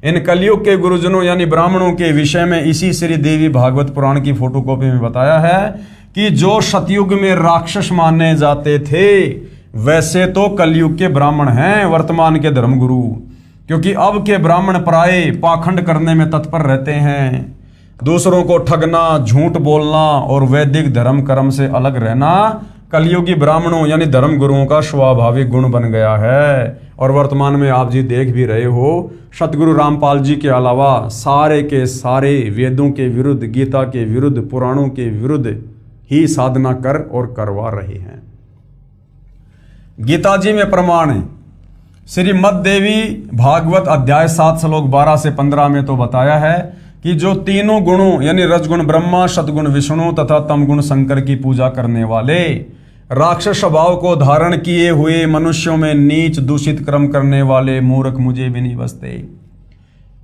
इन कलयुग के गुरुजनों यानी ब्राह्मणों के विषय में इसी श्री देवी भागवत पुराण की फोटोकॉपी में बताया है कि जो सतयुग में राक्षस माने जाते थे वैसे तो कलयुग के ब्राह्मण हैं वर्तमान के धर्मगुरु, क्योंकि अब के ब्राह्मण प्राय पाखंड करने में तत्पर रहते हैं। दूसरों को ठगना, झूठ बोलना और वैदिक धर्म कर्म से अलग रहना कलयुगी ब्राह्मणों यानी धर्म गुरुओं का स्वाभाविक गुण बन गया है। और वर्तमान में आप जी देख भी रहे हो, सतगुरु रामपाल जी के अलावा सारे के सारे वेदों के विरुद्ध, गीता के विरुद्ध, पुराणों के विरुद्ध ही साधना कर और करवा रहे हैं। गीता जी में प्रमाण है। श्रीमद् देवी भागवत अध्याय 7 श्लोक 12 से 15 में तो बताया है कि जो तीनों गुणों यानी रजगुण ब्रह्मा, सतगुण विष्णु तथा तमगुण शंकर की पूजा करने वाले, राक्षस स्वभाव को धारण किए हुए मनुष्यों में नीच दूषित कर्म करने वाले मूर्ख मुझे भी नहीं बसते।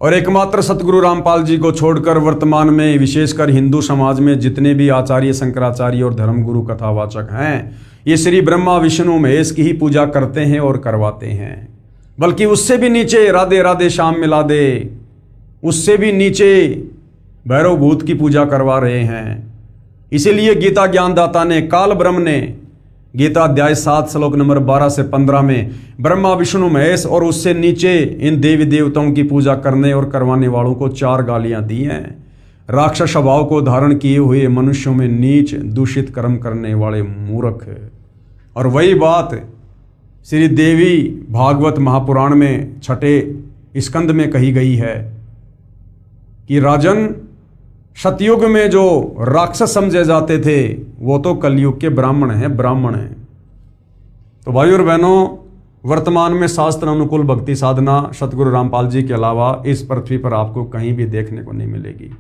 और एकमात्र सतगुरु रामपाल जी को छोड़कर वर्तमान में विशेषकर हिंदू समाज में जितने भी आचार्य शंकराचार्य और धर्मगुरु कथावाचक हैं, ये श्री ब्रह्मा विष्णु महेश की ही पूजा करते हैं और करवाते हैं। बल्कि उससे भी नीचे राधे राधे श्याम मिला दे, उससे भी नीचे भैरव भूत की पूजा करवा रहे हैं। इसीलिए गीता ज्ञानदाता ने, काल ब्रह्म ने गीता अध्याय 7 श्लोक नंबर 12 से 15 में ब्रह्मा विष्णु महेश और उससे नीचे इन देवी देवताओं की पूजा करने और करवाने वालों को 4 गालियां दी हैं। राक्षस स्वभाव को धारण किए हुए मनुष्यों में नीच दूषित कर्म करने वाले मूर्ख। और वही बात श्री देवी भागवत महापुराण में 6 स्कंद में कही गई है कि राजन, सतयुग में जो राक्षस समझे जाते थे वो तो कलयुग के ब्राह्मण हैं, ब्राह्मण हैं। तो भाई और बहनों, वर्तमान में शास्त्र अनुकूल भक्ति साधना सतगुरु रामपाल जी के अलावा इस पृथ्वी पर आपको कहीं भी देखने को नहीं मिलेगी।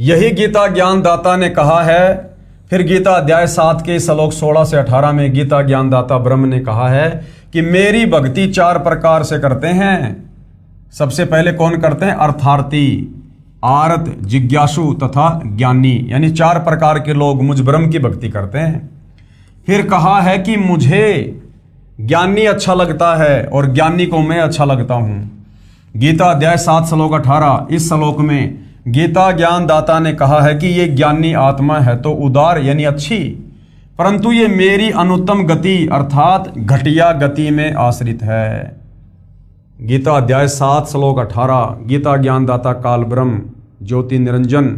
यही गीता ज्ञानदाता ने कहा है। फिर गीता अध्याय 7 के श्लोक 16 से 18 में गीता ज्ञानदाता ब्रह्म ने कहा है कि मेरी भक्ति 4 प्रकार से करते हैं। सबसे पहले कौन करते हैं? अर्थार्थी, आर्त, जिज्ञासु तथा ज्ञानी, यानी 4 प्रकार के लोग मुझ ब्रह्म की भक्ति करते हैं। फिर कहा है कि मुझे ज्ञानी अच्छा लगता है और ज्ञानी को मैं अच्छा लगता हूं। गीता अध्याय 7 श्लोक 18, इस श्लोक में गीता ज्ञानदाता ने कहा है कि ये ज्ञानी आत्मा है तो उदार यानी अच्छी, परंतु ये मेरी अनुत्तम गति अर्थात घटिया गति में आश्रित है। गीता अध्याय 7 श्लोक 18, गीता ज्ञानदाता काल ब्रह्म ज्योति निरंजन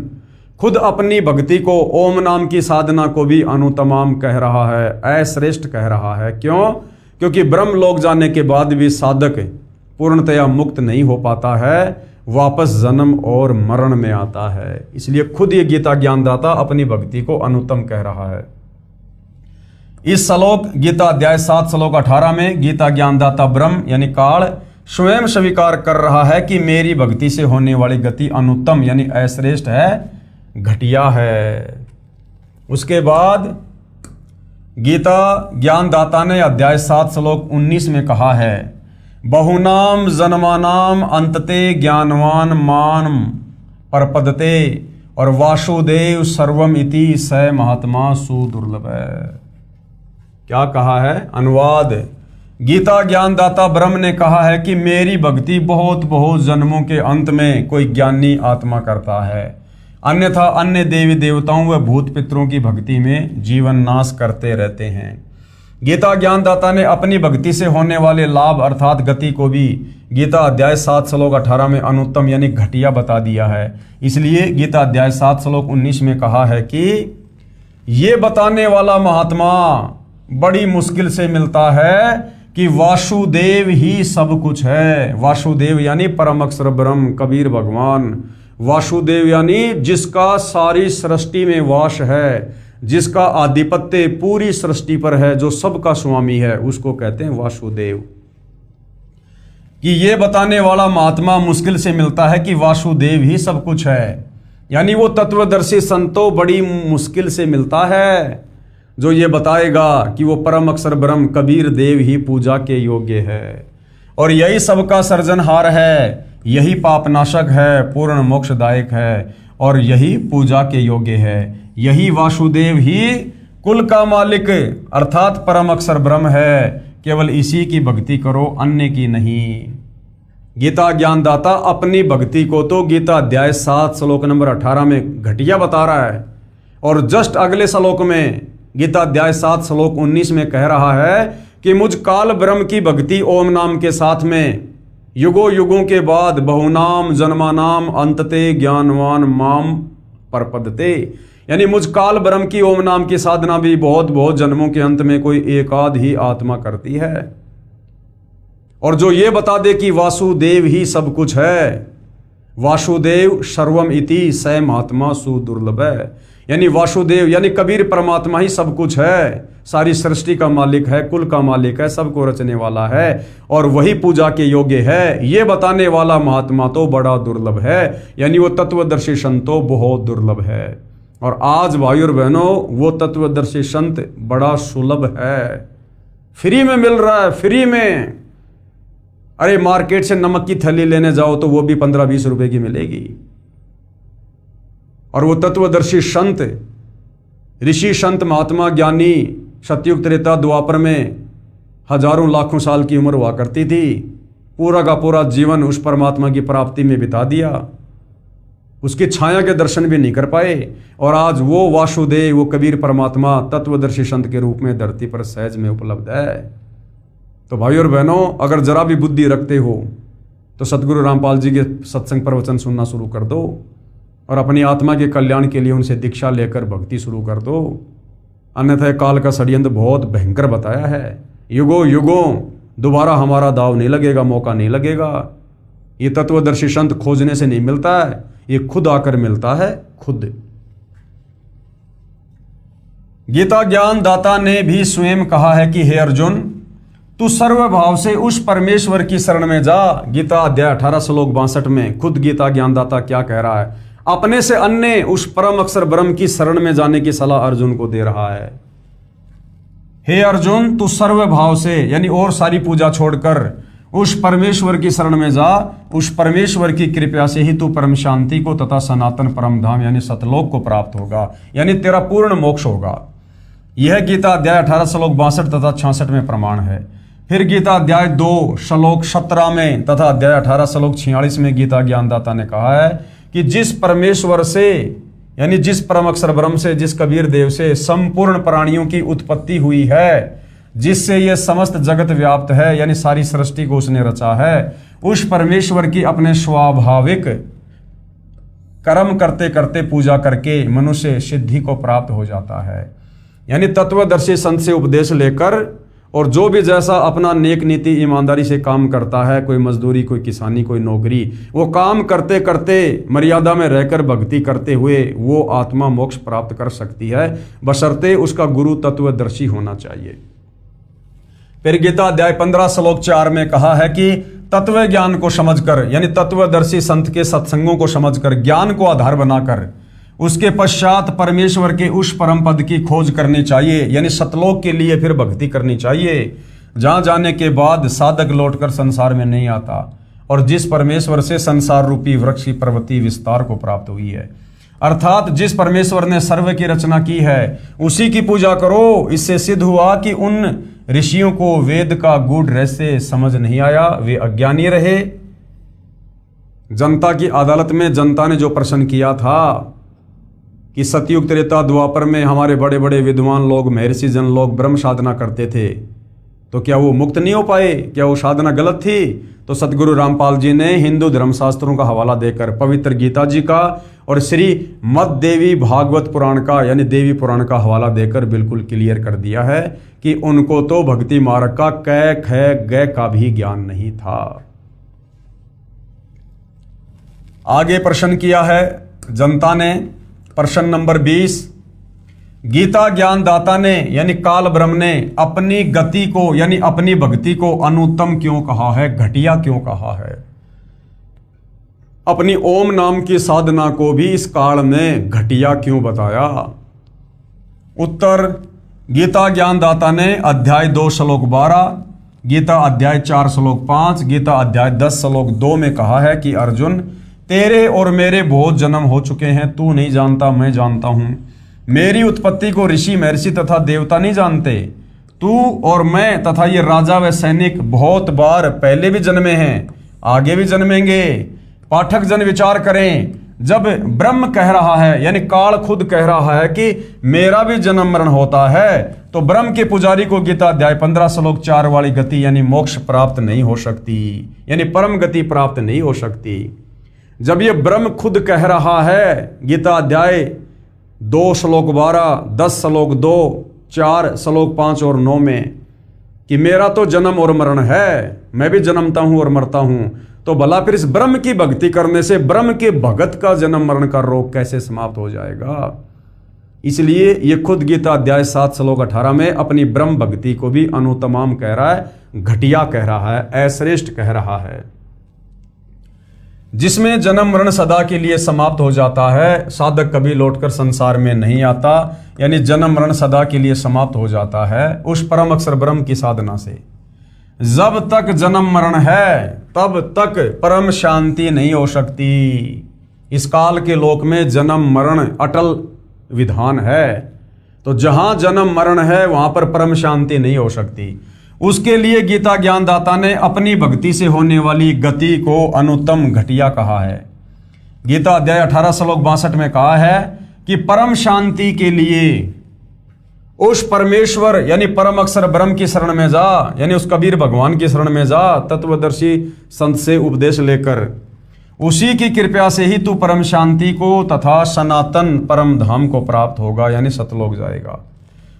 खुद अपनी भक्ति को, ओम नाम की साधना को भी अनुतमाम कह रहा है, अश्रेष्ठ कह रहा है। क्यों? क्योंकि ब्रह्म लोक जाने के बाद भी साधक पूर्णतया मुक्त नहीं हो पाता है, वापस जन्म और मरण में आता है। इसलिए खुद ये गीता ज्ञानदाता अपनी भक्ति को अनुत्तम कह रहा है। इस श्लोक गीता अध्याय 7 श्लोक 18 में गीता ज्ञानदाता ब्रह्म यानी काल स्वयं स्वीकार कर रहा है कि मेरी भक्ति से होने वाली गति अनुत्तम यानी अश्रेष्ठ है, घटिया है। उसके बाद गीता ज्ञानदाता ने अध्याय 7 श्लोक 19 में कहा है, बहुनाम जन्मानाम अंतते ज्ञानवान मान परपदते और वासुदेव सर्वम इति स महात्मा सुदुर्लभ है। क्या कहा है? अनुवाद, गीता ज्ञानदाता ब्रह्म ने कहा है कि मेरी भक्ति बहुत बहुत जन्मों के अंत में कोई ज्ञानी आत्मा करता है, अन्यथा अन्य देवी देवताओं व भूत पितरों की भक्ति में जीवन नाश करते रहते हैं। गीता ज्ञानदाता ने अपनी भक्ति से होने वाले लाभ अर्थात गति को भी गीता अध्याय 7 श्लोक 18 में अनुत्तम यानी घटिया बता दिया है। इसलिए गीता अध्याय 7 श्लोक 19 में कहा है कि ये बताने वाला महात्मा बड़ी मुश्किल से मिलता है कि वासुदेव ही सब कुछ है। वासुदेव यानी परम अक्षर ब्रह्म कबीर भगवान, वासुदेव यानी जिसका सारी सृष्टि में वास है, जिसका आधिपत्य पूरी सृष्टि पर है, जो सबका स्वामी है, उसको कहते हैं वासुदेव। कि ये बताने वाला महात्मा मुश्किल से मिलता है कि वासुदेव ही सब कुछ है, यानी वो तत्वदर्शी संतो बड़ी मुश्किल से मिलता है जो ये बताएगा कि वो परम अक्षर ब्रह्म कबीर देव ही पूजा के योग्य है और यही सबका सर्जनहार है, यही पापनाशक है, पूर्ण मोक्षदायक है और यही पूजा के योग्य है। यही वासुदेव ही कुल का मालिक अर्थात परम अक्षर ब्रह्म है, केवल इसी की भक्ति करो, अन्य की नहीं। गीता ज्ञानदाता अपनी भक्ति को तो गीता अध्याय 7 श्लोक नंबर 18 में घटिया बता रहा है और जस्ट अगले श्लोक में गीता अध्याय 7 श्लोक 19 में कह रहा है कि मुझ काल ब्रह्म की भक्ति ओम नाम के साथ में युगों युगों के बाद बहुनाम जन्मानाम अंतते ज्ञानवान माम परपदते, यानी मुझ काल ब्रह्म की ओम नाम की साधना भी बहुत बहुत जन्मों के अंत में कोई एकाध ही आत्मा करती है। और जो ये बता दे कि वासुदेव ही सब कुछ है, वासुदेव सर्वम इति स महात्मा सुदुर्लभ है, यानी वासुदेव यानी कबीर परमात्मा ही सब कुछ है, सारी सृष्टि का मालिक है, कुल का मालिक है, सबको रचने वाला है और वही पूजा के योग्य है। ये बताने वाला महात्मा तो बड़ा दुर्लभ है, यानी वो तत्वदर्शी संतो बहुत दुर्लभ है। और आज भाई और बहनों वो तत्वदर्शी संत बड़ा सुलभ है, फ्री में मिल रहा है, फ्री में। अरे मार्केट से नमक की थैली लेने जाओ तो वो भी 15-20 रुपए की मिलेगी। और वो तत्वदर्शी संत, ऋषि संत महात्मा ज्ञानी सतयुग त्रेता द्वापर में हजारों लाखों साल की उम्र हुआ करती थी, पूरा का पूरा जीवन उस परमात्मा की प्राप्ति में बिता दिया, उसकी छाया के दर्शन भी नहीं कर पाए और आज वो वासुदेव वो कबीर परमात्मा तत्वदर्शी संत के रूप में धरती पर सहज में उपलब्ध है। तो भाई और बहनों अगर जरा भी बुद्धि रखते हो तो सतगुरु रामपाल जी के सत्संग प्रवचन सुनना शुरू कर दो और अपनी आत्मा के कल्याण के लिए उनसे दीक्षा लेकर भक्ति शुरू कर दो, अन्यथा काल का षड्यंत्र बहुत भयंकर बताया है। युगों युगों दोबारा हमारा दाव नहीं लगेगा, मौका नहीं लगेगा। ये तत्वदर्शी संत खोजने से नहीं मिलता है, ये खुद आकर मिलता है, खुद। गीता ज्ञान दाता ने भी स्वयं कहा है कि हे अर्जुन तू सर्वभाव से उस परमेश्वर की शरण में जा। गीता अध्याय 18 श्लोक 62 में खुद गीता ज्ञानदाता क्या कह रहा है, अपने से अन्य उस परम अक्षर ब्रह्म की शरण में जाने की सलाह अर्जुन को दे रहा है। हे अर्जुन तू सर्वभाव से यानी और सारी पूजा छोड़कर उस परमेश्वर की शरण में जा, उस परमेश्वर की कृपा से ही तू परम शांति को तथा सनातन परम धाम यानी सतलोक को प्राप्त होगा, यानी तेरा पूर्ण मोक्ष होगा। यह गीता अध्याय 18 श्लोक 62 तथा 66 में प्रमाण है। फिर गीता अध्याय 2 श्लोक 17 में तथा अध्याय 18 श्लोक 46 में गीता ज्ञानदाता ने कहा है कि जिस परमेश्वर से यानी जिस परम अक्षर ब्रह्म से, जिस कबीर देव से संपूर्ण प्राणियों की उत्पत्ति हुई है, जिससे यह समस्त जगत व्याप्त है यानी सारी सृष्टि को उसने रचा है, उस परमेश्वर की अपने स्वाभाविक कर्म करते करते पूजा करके मनुष्य सिद्धि को प्राप्त हो जाता है। यानी तत्वदर्शी संत से उपदेश लेकर और जो भी जैसा अपना नेक नीति ईमानदारी से काम करता है, कोई मजदूरी, कोई किसानी, कोई नौकरी, वो काम करते करते मर्यादा में रहकर भक्ति करते हुए वो आत्मा मोक्ष प्राप्त कर सकती है, बशर्ते उसका गुरु तत्वदर्शी होना चाहिए। फिर गीता अध्याय 15 श्लोक 4 में कहा है कि तत्व ज्ञान को समझकर, यानी तत्वदर्शी संत के सत्संगों को समझकर, ज्ञान को आधार बनाकर उसके पश्चात परमेश्वर के उस परम पद की खोज करनी चाहिए, यानी सतलोक के लिए फिर भक्ति करनी चाहिए, जहां जाने के बाद साधक लौटकर संसार में नहीं आता, और जिस परमेश्वर से संसार रूपी वृक्ष की प्रवृत्ति विस्तार को प्राप्त हुई है, अर्थात जिस परमेश्वर ने सर्व की रचना की है उसी की पूजा करो। इससे सिद्ध हुआ कि उन ऋषियों को वेद का गूढ़ रहस्य समझ नहीं आया, वे अज्ञानी रहे। जनता की अदालत में जनता ने जो प्रश्न किया था कि सतयुग त्रेता द्वापर में हमारे बड़े बड़े विद्वान लोग, महर्षि जन लोग ब्रह्म साधना करते थे, तो क्या वो मुक्त नहीं हो पाए? क्या वो साधना गलत थी? तो सतगुरु रामपाल जी ने हिंदू धर्मशास्त्रों का हवाला देकर, पवित्र गीता जी का और श्री मद देवी भागवत पुराण का, यानी देवी पुराण का हवाला देकर बिल्कुल क्लियर कर दिया है कि उनको तो भक्ति मार्ग का कै ख ग का भी ज्ञान नहीं था। आगे प्रश्न किया है जनता ने, प्रश्न नंबर 20, गीता ज्ञानदाता ने यानी काल ब्रह्म ने अपनी गति को, यानी अपनी भक्ति को अनुत्तम क्यों कहा है, घटिया क्यों कहा है? अपनी ओम नाम की साधना को भी इस काल में घटिया क्यों बताया? उत्तर, गीता ज्ञानदाता ने अध्याय 2 श्लोक 12, गीता अध्याय 4 श्लोक 5, गीता अध्याय 10 श्लोक 2 में कहा है कि अर्जुन, तेरे और मेरे बहुत जन्म हो चुके हैं, तू नहीं जानता, मैं जानता हूं। मेरी उत्पत्ति को ऋषि, महर्षि तथा देवता नहीं जानते। तू और मैं तथा ये राजा व सैनिक बहुत बार पहले भी जन्मे हैं, आगे भी जन्मेंगे। पाठक जन विचार करें, जब ब्रह्म कह रहा है, यानी काल खुद कह रहा है कि मेरा भी जन्म मरण होता है, तो ब्रह्म के पुजारी को गीता अध्याय 15 श्लोक 4 वाली गति यानी मोक्ष प्राप्त नहीं हो सकती, यानी परम गति प्राप्त नहीं हो सकती। जब ये ब्रह्म खुद कह रहा है गीता अध्याय 2 श्लोक 12, 10 श्लोक 2, 4 श्लोक 5 और 9 में कि मेरा तो जन्म और मरण है, मैं भी जन्मता हूं और मरता हूं, तो भला फिर इस ब्रह्म की भक्ति करने से ब्रह्म के भगत का जन्म मरण का रोग कैसे समाप्त हो जाएगा? इसलिए ये खुद गीता अध्याय 7 श्लोक 18 में अपनी ब्रह्म भक्ति को भी अनुत्तम कह रहा है, घटिया कह रहा है, अश्रेष्ठ कह रहा है। जिसमें जन्म मरण सदा के लिए समाप्त हो जाता है, साधक कभी लौटकर संसार में नहीं आता, यानी जन्म मरण सदा के लिए समाप्त हो जाता है उस परम अक्षर ब्रह्म की साधना से। जब तक जन्म मरण है तब तक परम शांति नहीं हो सकती। इस काल के लोक में जन्म मरण अटल विधान है, तो जहां जन्म मरण है वहां पर परम शांति नहीं हो सकती। उसके लिए गीता ज्ञानदाता ने अपनी भक्ति से होने वाली गति को अनुत्तम घटिया कहा है। गीता अध्याय 18 श्लोक 62 में कहा है कि परम शांति के लिए उस परमेश्वर यानी परम अक्षर ब्रह्म की शरण में जा, यानी उस कबीर भगवान की शरण में जा, तत्वदर्शी संत से उपदेश लेकर। उसी की कृपा से ही तू परम शांति को तथा सनातन परम धाम को प्राप्त होगा, यानी सतलोक जाएगा।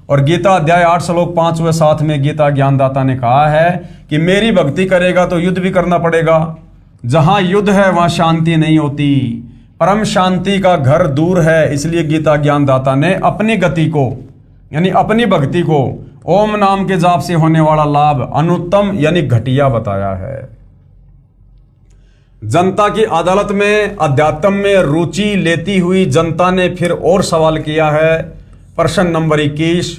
और गीता अध्याय 8 श्लोक 5 व 7 में गीता ज्ञानदाता ने कहा है कि मेरी भक्ति करेगा तो युद्ध भी करना पड़ेगा। जहां युद्ध है वहां शांति नहीं होती, परम शांति का घर दूर है। इसलिए गीता ज्ञानदाता ने अपनी गति को यानी अपनी भक्ति को ओम नाम के जाप से होने वाला लाभ अनुत्तम यानी घटिया बताया है। जनता की अदालत में अध्यात्म में रुचि लेती हुई जनता ने फिर और सवाल किया है। प्रश्न नंबर 21,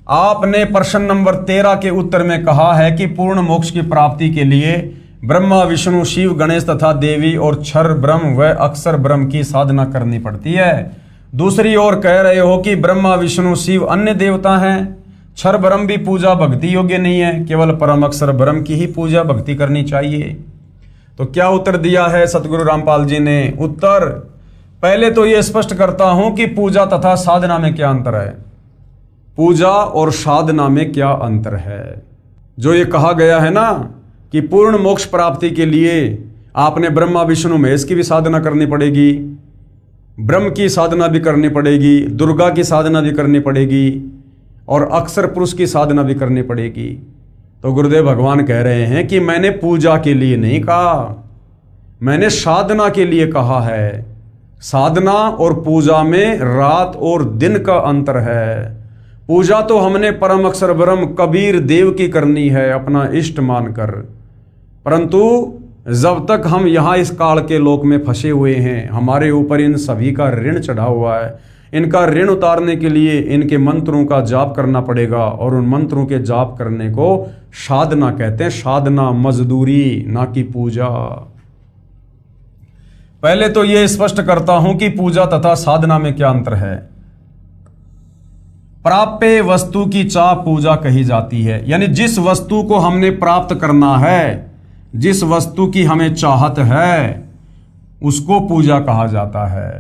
आपने प्रश्न नंबर 13 के उत्तर में कहा है कि पूर्ण मोक्ष की प्राप्ति के लिए ब्रह्मा विष्णु शिव गणेश तथा देवी और क्षर ब्रह्म व अक्षर ब्रह्म की साधना करनी पड़ती है। दूसरी ओर कह रहे हो कि ब्रह्मा विष्णु शिव अन्य देवता हैं, क्षर ब्रह्म भी पूजा भक्ति योग्य नहीं है, केवल परम अक्षर ब्रह्म की ही पूजा भक्ति करनी चाहिए। तो क्या उत्तर दिया है सतगुरु रामपाल जी ने? उत्तर, पहले तो यह स्पष्ट करता हूं कि पूजा तथा साधना में क्या अंतर है। पूजा और साधना में क्या अंतर है? जो ये कहा गया है ना कि पूर्ण मोक्ष प्राप्ति के लिए आपने ब्रह्मा विष्णु महेश की भी साधना करनी पड़ेगी, ब्रह्म की साधना भी करनी पड़ेगी, दुर्गा की साधना भी करनी पड़ेगी, और अक्षर पुरुष की साधना भी करनी पड़ेगी। तो गुरुदेव भगवान कह रहे हैं कि मैंने पूजा के लिए नहीं कहा, मैंने साधना के लिए कहा है। साधना और पूजा में रात और दिन का अंतर है। पूजा तो हमने परम अक्षर ब्रह्म कबीर देव की करनी है अपना इष्ट मानकर, परंतु जब तक हम यहाँ इस काल के लोक में फंसे हुए हैं, हमारे ऊपर इन सभी का ऋण चढ़ा हुआ है। इनका ऋण उतारने के लिए इनके मंत्रों का जाप करना पड़ेगा, और उन मंत्रों के जाप करने को साधना कहते हैं। साधना मजदूरी, ना कि पूजा। पहले तो ये स्पष्ट करता हूं कि पूजा तथा साधना में क्या अंतर है। प्राप्य वस्तु की चाह पूजा कही जाती है, यानी जिस वस्तु को हमने प्राप्त करना है, जिस वस्तु की हमें चाहत है, उसको पूजा कहा जाता है,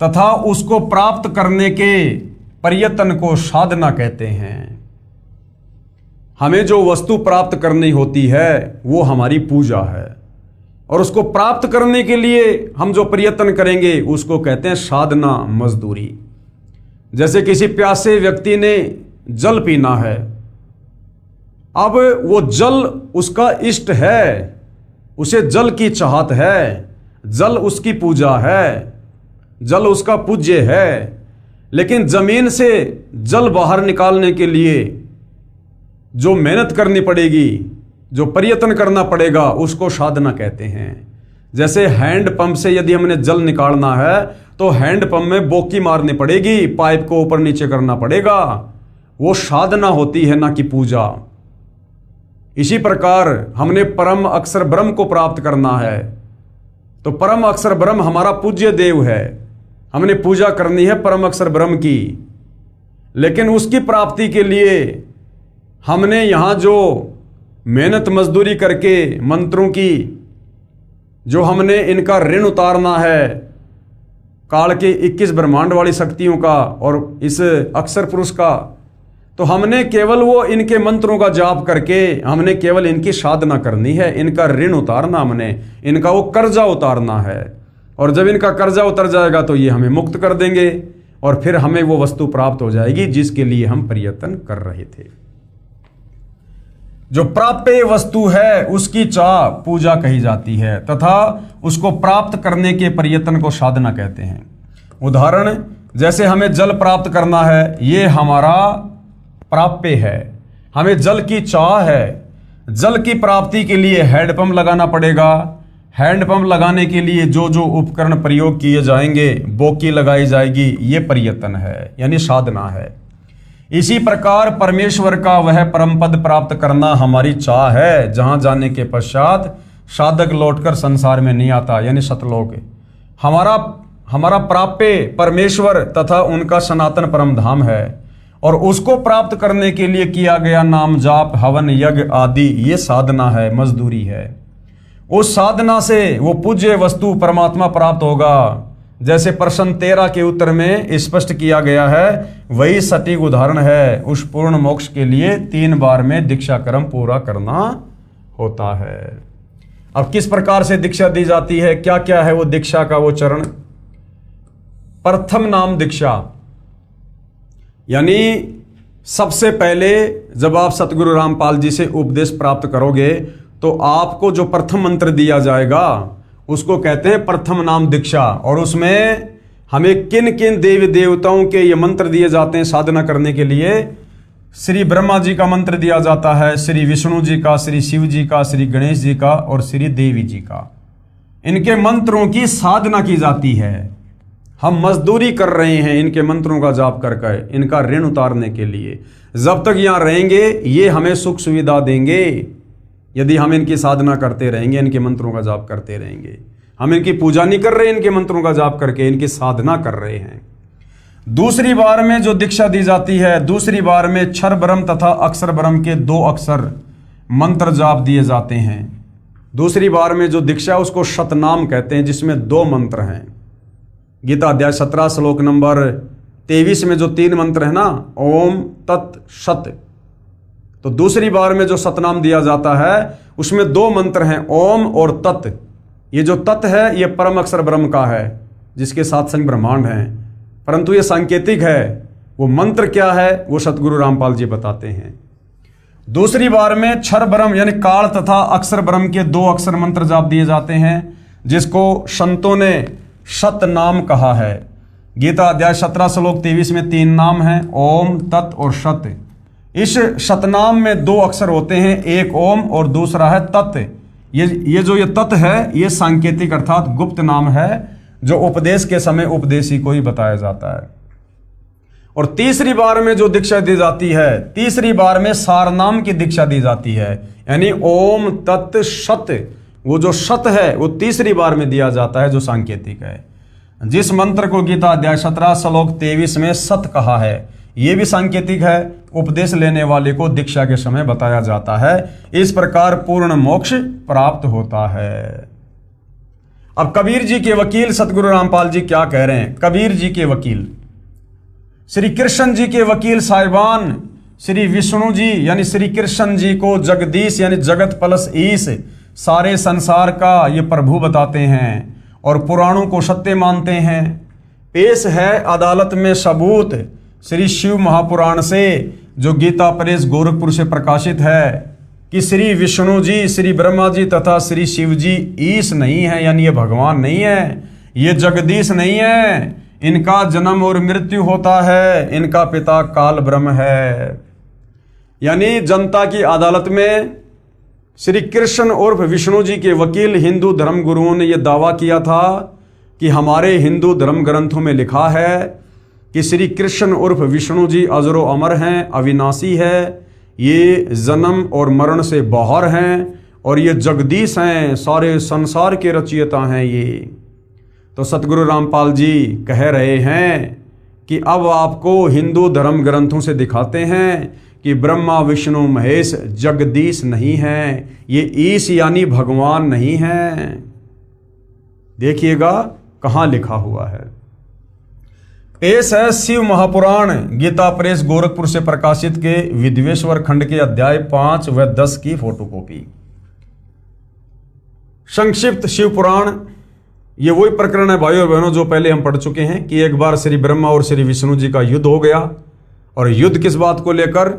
तथा उसको प्राप्त करने के प्रयत्न को साधना कहते हैं। हमें जो वस्तु प्राप्त करनी होती है वो हमारी पूजा है, और उसको प्राप्त करने के लिए हम जो प्रयत्न करेंगे उसको कहते हैं साधना मजदूरी। जैसे किसी प्यासे व्यक्ति ने जल पीना है, अब वो जल उसका इष्ट है, उसे जल की चाहत है, जल उसकी पूजा है, जल उसका पूज्य है, लेकिन जमीन से जल बाहर निकालने के लिए जो मेहनत करनी पड़ेगी, जो प्रयत्न करना पड़ेगा, उसको साधना कहते हैं। जैसे हैंड पंप से यदि हमने जल निकालना है तो हैंड पंप में बोकी मारनी पड़ेगी, पाइप को ऊपर नीचे करना पड़ेगा, वो साधना होती है, ना कि पूजा। इसी प्रकार हमने परम अक्षर ब्रह्म को प्राप्त करना है, तो परम अक्षर ब्रह्म हमारा पूज्य देव है, हमने पूजा करनी है परम अक्षर ब्रह्म की। लेकिन उसकी प्राप्ति के लिए हमने यहाँ जो मेहनत मजदूरी करके मंत्रों की जो हमने इनका ऋण उतारना है, काल के 21 ब्रह्मांड वाली शक्तियों का और इस अक्षर पुरुष का, तो हमने केवल वो इनके मंत्रों का जाप करके हमने केवल इनकी साधना करनी है, इनका ऋण उतारना, हमने इनका वो कर्जा उतारना है। और जब इनका कर्जा उतर जाएगा तो ये हमें मुक्त कर देंगे, और फिर हमें वो वस्तु प्राप्त हो जाएगी जिसके लिए हम प्रयत्न कर रहे थे। जो प्राप्य वस्तु है उसकी चाह पूजा कही जाती है, तथा उसको प्राप्त करने के प्रयत्न को साधना कहते हैं। उदाहरण, जैसे हमें जल प्राप्त करना है, ये हमारा प्राप्य है, हमें जल की चाह है। जल की प्राप्ति के लिए हैंडपंप लगाना पड़ेगा। हैंडपंप लगाने के लिए जो जो उपकरण प्रयोग किए जाएंगे, बोकी लगाई जाएगी, ये प्रयत्न है, यानी साधना है। इसी प्रकार परमेश्वर का वह परम पद प्राप्त करना हमारी चाह है, जहां जाने के पश्चात साधक लौटकर संसार में नहीं आता, यानी सतलोक। हमारा प्राप्य परमेश्वर तथा उनका सनातन परम धाम है, और उसको प्राप्त करने के लिए किया गया नाम जाप, हवन, यज्ञ आदि ये साधना है, मजदूरी है। उस साधना से वो पूज्य वस्तु परमात्मा प्राप्त होगा। जैसे प्रश्न 13 के उत्तर में स्पष्ट किया गया है, वही सटीक उदाहरण है। उस पूर्ण मोक्ष के लिए 3 बार में दीक्षा क्रम पूरा करना होता है। अब किस प्रकार से दीक्षा दी जाती है, क्या क्या है वो दीक्षा का वो चरण। प्रथम नाम दीक्षा, यानी सबसे पहले जब आप सतगुरु रामपाल जी से उपदेश प्राप्त करोगे तो आपको जो प्रथम मंत्र दिया जाएगा उसको कहते हैं प्रथम नाम दीक्षा। और उसमें हमें किन किन देवी देवताओं के ये मंत्र दिए जाते हैं साधना करने के लिए। श्री ब्रह्मा जी का मंत्र दिया जाता है, श्री विष्णु जी का, श्री शिव जी का, श्री गणेश जी का और श्री देवी जी का। इनके मंत्रों की साधना की जाती है। हम मजदूरी कर रहे हैं इनके मंत्रों का जाप करके, इनका ऋण उतारने के लिए। जब तक यहाँ रहेंगे ये हमें सुख सुविधा देंगे, यदि हम इनकी साधना करते रहेंगे, इनके मंत्रों का जाप करते रहेंगे। हम इनकी पूजा नहीं कर रहे, इनके मंत्रों का जाप करके इनकी साधना कर रहे हैं। दूसरी बार में जो दीक्षा दी जाती है, दूसरी बार में क्षर ब्रह्म तथा अक्षर ब्रह्म के 2 अक्षर मंत्र जाप दिए जाते हैं। दूसरी बार में जो दीक्षा उसको शतनाम कहते हैं, जिसमें 2 मंत्र हैं। गीता अध्याय 17 श्लोक नंबर 23 में जो 3 मंत्र है ना, ओम तत् सत, तो दूसरी बार में जो सतनाम दिया जाता है उसमें 2 मंत्र हैं, ओम और तत्। ये जो तत् है ये परम अक्षर ब्रह्म का है, जिसके 7 संग ब्रह्मांड हैं, परंतु ये सांकेतिक है। वो मंत्र क्या है वो सतगुरु रामपाल जी बताते हैं। दूसरी बार में क्षर ब्रह्म यानी काल तथा अक्षर ब्रह्म के 2 अक्षर मंत्र जाप दिए जाते हैं, जिसको संतों ने सत नाम कहा है। गीता अध्याय 17 श्लोक 23 में 3 नाम हैं, ओम, तत् और सत। इस सतनाम में 2 अक्षर होते हैं, एक ओम और दूसरा है तत्। ये जो तत् है ये सांकेतिक अर्थात गुप्त नाम है, जो उपदेश के समय उपदेशी को ही बताया जाता है। और तीसरी बार में जो दीक्षा दी जाती है, तीसरी बार में सार नाम की दीक्षा दी जाती है, यानी ओम तत् सत। वो जो सत है वो तीसरी बार में दिया जाता है, जो सांकेतिक है। जिस मंत्र को गीता अध्याय 17 श्लोक 23 में सत कहा है, ये भी सांकेतिक है, उपदेश लेने वाले को दीक्षा के समय बताया जाता है। इस प्रकार पूर्ण मोक्ष प्राप्त होता है। अब कबीर जी के वकील सतगुरु रामपाल जी क्या कह रहे हैं? कबीर जी के वकील, श्री कृष्ण जी के वकील साहिबान श्री विष्णु जी यानी श्री कृष्ण जी को जगदीश यानी जगत प्लस ईश, सारे संसार का ये प्रभु बताते हैं और पुराणों को सत्य मानते हैं। पेश है अदालत में सबूत श्री शिव महापुराण से, जो गीता प्रेस गोरखपुर से प्रकाशित है, कि श्री विष्णु जी, श्री ब्रह्मा जी तथा श्री शिव जी ईश नहीं है, यानी ये भगवान नहीं है, ये जगदीश नहीं है। इनका जन्म और मृत्यु होता है, इनका पिता काल ब्रह्म है। यानी जनता की अदालत में श्री कृष्ण उर्फ विष्णु जी के वकील हिंदू धर्म गुरुओं ने यह दावा किया था कि हमारे हिंदू धर्म ग्रंथों में लिखा है कि श्री कृष्ण उर्फ विष्णु जी अजरो अमर हैं, अविनाशी है, ये जन्म और मरण से बाहर हैं और ये जगदीश हैं, सारे संसार के रचयिता हैं ये। तो सतगुरु रामपाल जी कह रहे हैं कि अब आपको हिंदू धर्म ग्रंथों से दिखाते हैं कि ब्रह्मा विष्णु महेश जगदीश नहीं है, ये ईश यानी भगवान नहीं है। देखिएगा कहाँ लिखा हुआ है। पेश है शिव महापुराण गीता प्रेस गोरखपुर से प्रकाशित के विद्वेश्वर खंड के अध्याय 5 व 10 की फोटोकॉपी। संक्षिप्त शिव पुराण, ये वही प्रकरण है भाइयों बहनों जो पहले हम पढ़ चुके हैं कि एक बार श्री ब्रह्मा और श्री विष्णु जी का युद्ध हो गया। और युद्ध किस बात को लेकर?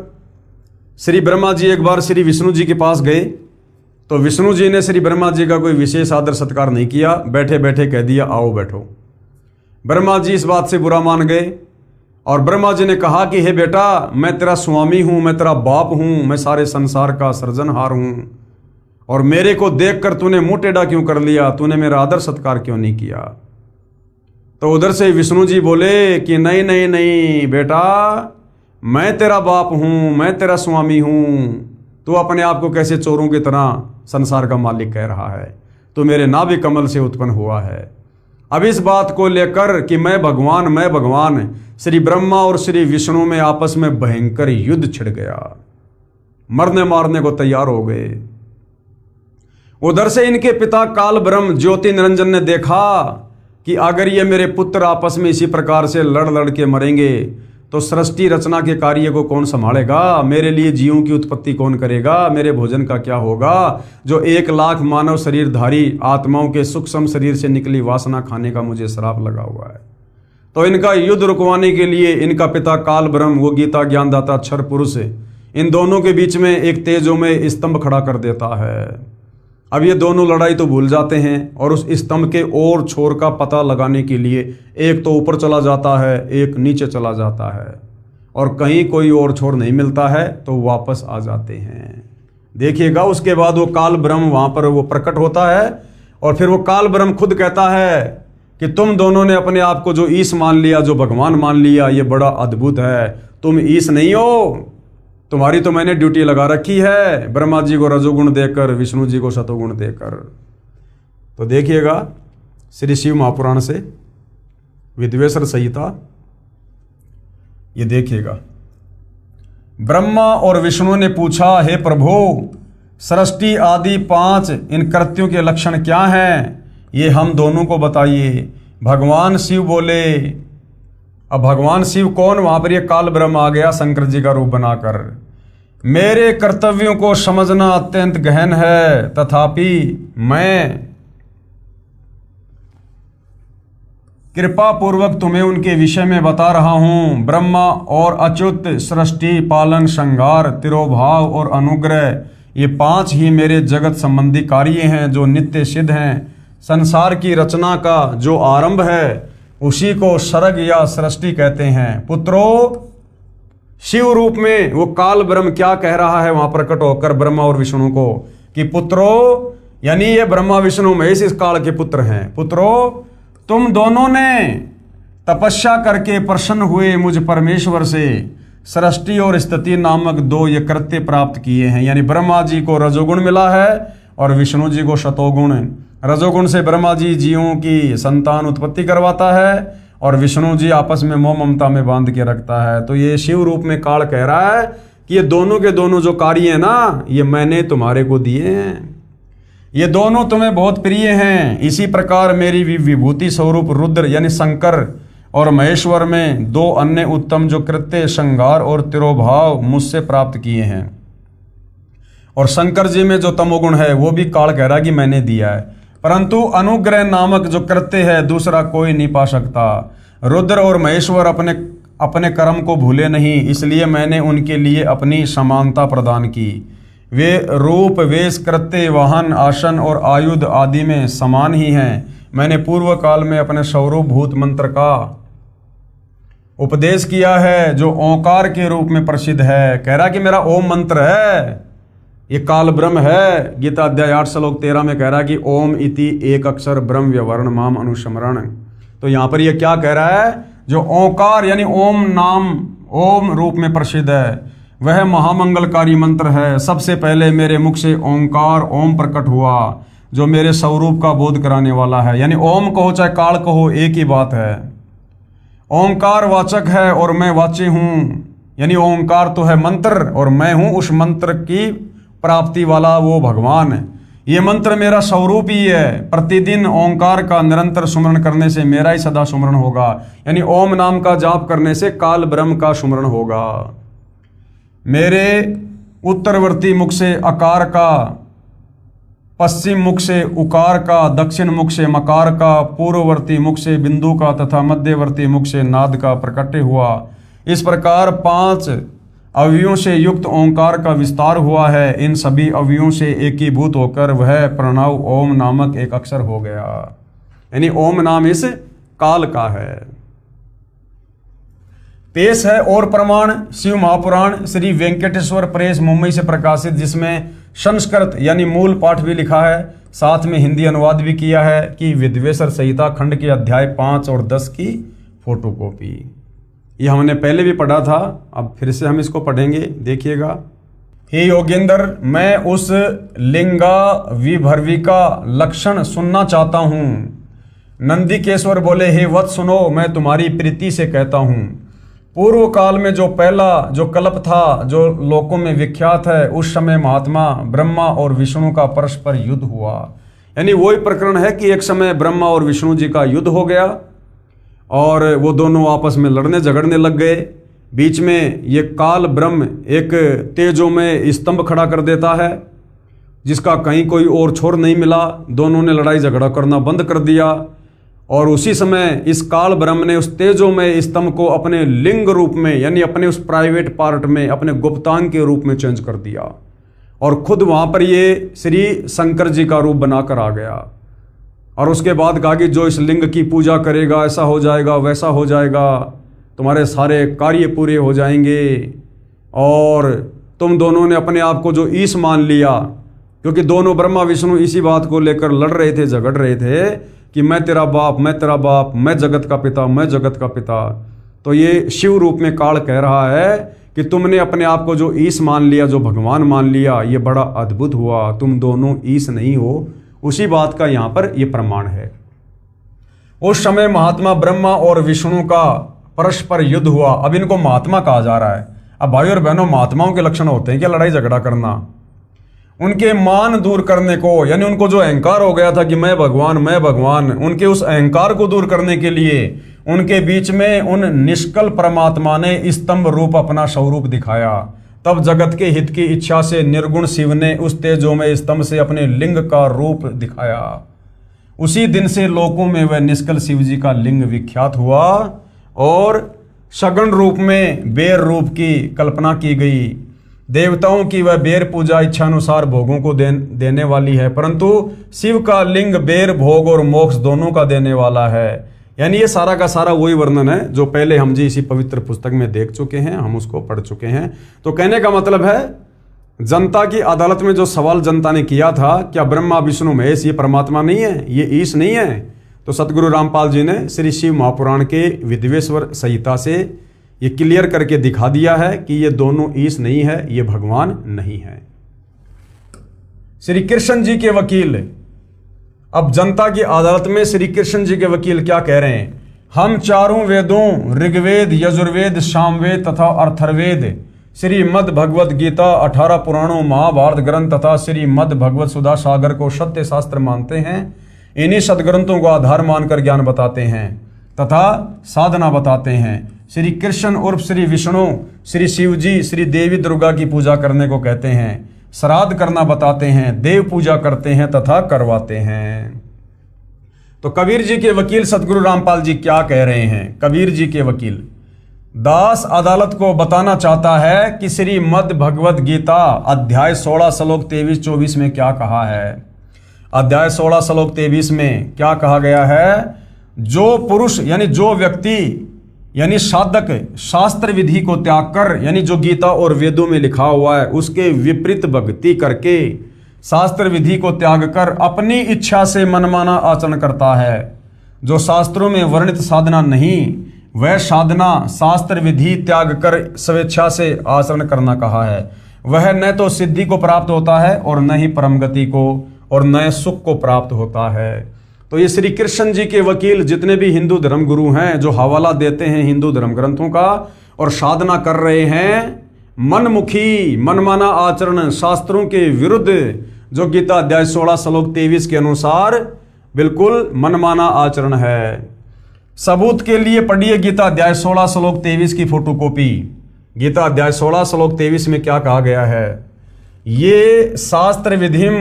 श्री ब्रह्मा जी एक बार श्री विष्णु जी के पास गए, तो विष्णु जी ने श्री ब्रह्मा जी का कोई विशेष आदर सत्कार नहीं किया, बैठे बैठे कह दिया आओ बैठो। ब्रह्मा जी इस बात से बुरा मान गए और ब्रह्मा जी ने कहा कि हे बेटा, मैं तेरा स्वामी हूं, मैं तेरा बाप हूं, मैं सारे संसार का सृजनहार हूं, और मेरे को देखकर तूने मुंह टेढ़ा क्यों कर लिया? तूने मेरा आदर सत्कार क्यों नहीं किया? तो उधर से विष्णु जी बोले कि नहीं नहीं नहीं बेटा, मैं तेरा बाप हूं, मैं तेरा स्वामी हूं, तू अपने आप को कैसे चोरों की तरह संसार का मालिक कह रहा है? तू मेरे नाभि कमल से उत्पन्न हुआ है। अब इस बात को लेकर कि मैं भगवान, श्री ब्रह्मा और श्री विष्णु में आपस में भयंकर युद्ध छिड़ गया, मरने मारने को तैयार हो गए। उधर से इनके पिता काल ब्रह्म ज्योति निरंजन ने देखा कि अगर ये मेरे पुत्र आपस में इसी प्रकार से लड़ के मरेंगे तो सृष्टि रचना के कार्य को कौन संभालेगा? मेरे लिए जीवों की उत्पत्ति कौन करेगा? मेरे भोजन का क्या होगा? जो 1 लाख मानव शरीरधारी आत्माओं के सूक्ष्म शरीर से निकली वासना खाने का मुझे श्राप लगा हुआ है। तो इनका युद्ध रुकवाने के लिए इनका पिता काल ब्रह्म, वो गीता ज्ञानदाता क्षर पुरुष, इन दोनों के बीच में एक तेजोमय स्तंभ खड़ा कर देता है। अब ये दोनों लड़ाई तो भूल जाते हैं और उस स्तंभ के और छोर का पता लगाने के लिए एक तो ऊपर चला जाता है, एक नीचे चला जाता है, और कहीं कोई और छोर नहीं मिलता है तो वापस आ जाते हैं। देखिएगा उसके बाद वो काल ब्रह्म वहाँ पर वो प्रकट होता है और फिर वो काल ब्रह्म खुद कहता है कि तुम दोनों ने अपने आप को जो ईश मान लिया, जो भगवान मान लिया, ये बड़ा अद्भुत है। तुम ईश नहीं हो, तुम्हारी तो मैंने ड्यूटी लगा रखी है, ब्रह्मा जी को रजोगुण देकर, विष्णु जी को सतोगुण देकर। तो देखिएगा श्री शिव महापुराण से विद्वेश्वर संहिता, ये देखिएगा। ब्रह्मा और विष्णु ने पूछा, हे प्रभु, सृष्टि आदि 5 इन कृत्यों के लक्षण क्या हैं? ये हम दोनों को बताइए। भगवान शिव बोले। अब भगवान शिव कौन? वहां पर ये काल ब्रह्म आ गया शंकर जी का रूप बनाकर। मेरे कर्तव्यों को समझना अत्यंत गहन है, तथापि मैं कृपा पूर्वक तुम्हें उनके विषय में बता रहा हूँ। ब्रह्मा और अच्युत, सृष्टि, पालन, संहार, तिरोभाव और अनुग्रह, ये 5 ही मेरे जगत संबंधी कार्य हैं जो नित्य सिद्ध हैं। संसार की रचना का जो आरंभ है उसी को सर्ग या सृष्टि कहते हैं। पुत्रो, शिव रूप में वो काल ब्रह्म क्या कह रहा है वहां प्रकट होकर ब्रह्मा और विष्णु को कि पुत्रो, यानी ये ब्रह्मा विष्णु महेश इस काल के पुत्र हैं। पुत्रो, तुम दोनों ने तपस्या करके प्रसन्न हुए मुझ परमेश्वर से सृष्टि और स्थिति नामक 2 ये कृत्य प्राप्त किए हैं। यानी ब्रह्मा जी को रजोगुण मिला है और विष्णु जी को शतोगुण। रजोगुण से ब्रह्मा जी जीवों की संतान उत्पत्ति करवाता है और विष्णु जी आपस में मोह ममता में बांध के रखता है। तो ये शिव रूप में काल कह रहा है कि ये दोनों के दोनों जो कार्य हैं ना, ये मैंने तुम्हारे को दिए हैं, ये दोनों तुम्हें बहुत प्रिय हैं। इसी प्रकार मेरी विभूति स्वरूप रुद्र यानी शंकर और महेश्वर में 2 अन्य उत्तम जो कृत्य, संहार और तिरोभाव मुझसे प्राप्त किए हैं। और शंकर जी में जो तमोगुण है वो भी काल कह रहा है कि मैंने दिया है, परंतु अनुग्रह नामक जो कृत्य है दूसरा कोई नहीं पा सकता। रुद्र और महेश्वर अपने कर्म को भूले नहीं, इसलिए मैंने उनके लिए अपनी समानता प्रदान की। वे रूप, वेश, कृत्य, वाहन, आसन और आयुध आदि में समान ही हैं। मैंने पूर्व काल में अपने स्वरूप भूत मंत्र का उपदेश किया है जो ओंकार के रूप में प्रसिद्ध है। कह रहा कि मेरा ओम मंत्र है, ये काल ब्रह्म है। गीता अध्याय 8 श्लोक 13 में कह रहा है कि ओम इति एक अक्षर ब्रह्म व्यवर्ण माम अनुस्मरण। तो यहाँ पर ये क्या कह रहा है, जो ओंकार यानी ओम नाम, ओम रूप में प्रसिद्ध है, वह महामंगलकारी मंत्र है। सबसे पहले मेरे मुख से ओंकार ओम प्रकट हुआ जो मेरे स्वरूप का बोध कराने वाला है। यानी ओम कहो चाहे काल कहो एक ही बात है। ओंकार वाचक है और मैं वाच्य हूँ, यानी ओंकार तो है मंत्र और मैं हूँ उस मंत्र की प्राप्ति वाला वो भगवान। ये मंत्र मेरा स्वरूप ही है। प्रतिदिन ओंकार का निरंतर सुमरण करने से मेरा ही सदा सुमरण होगा। यानी ओम नाम का जाप करने से काल ब्रह्म का सुमरण होगा। मेरे उत्तरवर्ती मुख से अकार का, पश्चिम मुख से उकार का, दक्षिण मुख से मकार का, पूर्ववर्ती मुख से बिंदु का तथा मध्यवर्ती मुख से नाद का प्रकट हुआ। इस प्रकार 5 अवयवों से युक्त ओंकार का विस्तार हुआ है। इन सभी अवयवों से एकीभूत होकर वह प्रणव ओम नामक एक अक्षर हो गया। यानी ओम नाम इस काल का है। पेश है और प्रमाण शिव महापुराण श्री वेंकटेश्वर प्रेस मुंबई से प्रकाशित, जिसमें संस्कृत यानी मूल पाठ भी लिखा है, साथ में हिंदी अनुवाद भी किया है कि विद्वेश्वर संहिता खंड के अध्याय 5 और 10 की फोटोकॉपी। ये हमने पहले भी पढ़ा था, अब फिर से हम इसको पढ़ेंगे, देखिएगा। हे योगेंद्र, मैं उस लिंगा विभर्विका लक्षण सुनना चाहता हूँ। नंदिकेश्वर बोले, हे वत्स सुनो, मैं तुम्हारी प्रीति से कहता हूँ। पूर्व काल में जो पहला जो कल्प था, जो लोकों में विख्यात है, उस समय महात्मा ब्रह्मा और विष्णु का परस्पर युद्ध हुआ। यानी वही प्रकरण है कि एक समय ब्रह्मा और विष्णु जी का युद्ध हो गया और वो दोनों आपस में लड़ने झगड़ने लग गए। बीच में ये काल ब्रह्म एक तेजोमय स्तंभ खड़ा कर देता है जिसका कहीं कोई और छोर नहीं मिला। दोनों ने लड़ाई झगड़ा करना बंद कर दिया और उसी समय इस काल ब्रह्म ने उस तेजोमय स्तंभ को अपने लिंग रूप में, यानी अपने उस प्राइवेट पार्ट में, अपने गुप्तांग के रूप में चेंज कर दिया और खुद वहां पर ये श्री शंकर जी का रूप बनाकर आ गया। और उसके बाद कहा कि जो इस लिंग की पूजा करेगा ऐसा हो जाएगा, वैसा हो जाएगा, तुम्हारे सारे कार्य पूरे हो जाएंगे। और तुम दोनों ने अपने आप को जो ईश मान लिया, क्योंकि दोनों ब्रह्मा विष्णु इसी बात को लेकर लड़ रहे थे, झगड़ रहे थे कि मैं तेरा बाप, मैं तेरा बाप, मैं जगत का पिता, मैं जगत का पिता। तो ये शिव रूप में काल कह रहा है कि तुमने अपने आप को जो ईश मान लिया, जो भगवान मान लिया, ये बड़ा अद्भुत हुआ। तुम दोनों ईश नहीं हो, उसी बात का यहाँ पर ये प्रमाण है। उस समय महात्मा ब्रह्मा और विष्णु का परस्पर युद्ध हुआ। अब इनको महात्मा कहा जा रहा है। अब भाई और बहनों, महात्माओं के लक्षण होते हैं क्या लड़ाई झगड़ा करना? उनके मान दूर करने को, यानी उनको जो अहंकार हो गया था कि मैं भगवान, मैं भगवान, उनके उस अहंकार को दूर करने के लिए उनके बीच में उन निष्कल परमात्मा ने स्तंभ रूप अपना स्वरूप दिखाया। तब जगत के हित की इच्छा से निर्गुण शिव ने उस तेजोमय स्तंभ से अपने लिंग का रूप दिखाया। उसी दिन से लोकों में वह निष्कल शिव जी का लिंग विख्यात हुआ और सगुण रूप में बेर रूप की कल्पना की गई। देवताओं की वह बेर पूजा इच्छानुसार भोगों को देने वाली है, परंतु शिव का लिंग बेर भोग और मोक्ष दोनों का देने वाला है। यानी ये सारा का सारा वही वर्णन है जो पहले हम जी इसी पवित्र पुस्तक में देख चुके हैं, हम उसको पढ़ चुके हैं। तो कहने का मतलब है, जनता की अदालत में जो सवाल जनता ने किया था, क्या ब्रह्मा विष्णु महेश ये परमात्मा नहीं है, ये ईश नहीं है, तो सतगुरु रामपाल जी ने श्री शिव महापुराण के विद्वेश्वर संहिता से ये क्लियर करके दिखा दिया है कि ये दोनों ईश नहीं है, ये भगवान नहीं है। श्री कृष्ण जी के वकील, अब जनता की अदालत में श्री कृष्ण जी के वकील क्या कह रहे हैं, हम चारों वेदों ऋग्वेद, यजुर्वेद, सामवेद तथा अर्थर्वेद, श्रीमद् भगवत गीता, 18 पुराणों, महाभारत ग्रंथ तथा श्रीमद् भगवत सुधा सागर को सत्य शास्त्र मानते हैं। इन्हीं सदग्रंथों को आधार मानकर ज्ञान बताते हैं तथा साधना बताते हैं। श्री कृष्ण उर्फ श्री विष्णु, श्री शिव जी, श्री देवी दुर्गा की पूजा करने को कहते हैं, श्राद्ध करना बताते हैं, देव पूजा करते हैं तथा करवाते हैं। तो कबीर जी के वकील सतगुरु रामपाल जी क्या कह रहे हैं? कबीर जी के वकील दास अदालत को बताना चाहता है कि श्रीमद् भगवत गीता अध्याय 16 श्लोक 23-24 में क्या कहा है। अध्याय 16 श्लोक 23 में क्या कहा गया है? जो पुरुष यानी जो व्यक्ति यानी साधक शास्त्र विधि को त्याग कर, यानी जो गीता और वेदों में लिखा हुआ है उसके विपरीत भक्ति करके, शास्त्र विधि को त्याग कर अपनी इच्छा से मनमाना आचरण करता है, जो शास्त्रों में वर्णित साधना नहीं, वह साधना शास्त्र विधि त्याग कर स्वेच्छा से आचरण करना कहा है, वह न तो सिद्धि को प्राप्त होता है और न ही परम गति को और न सुख को प्राप्त होता है। तो ये श्री कृष्ण जी के वकील जितने भी हिंदू धर्म गुरु हैं जो हवाला देते हैं हिंदू धर्म ग्रंथों का और साधना कर रहे हैं मनमुखी मनमाना आचरण शास्त्रों के विरुद्ध, जो गीता अध्याय 16 श्लोक 23 के अनुसार बिल्कुल मनमाना आचरण है। सबूत के लिए पढ़िए गीता अध्याय 16 श्लोक 23 की फोटोकॉपी। गीता अध्याय 16 श्लोक 23 में क्या कहा गया है? ये शास्त्र विधिम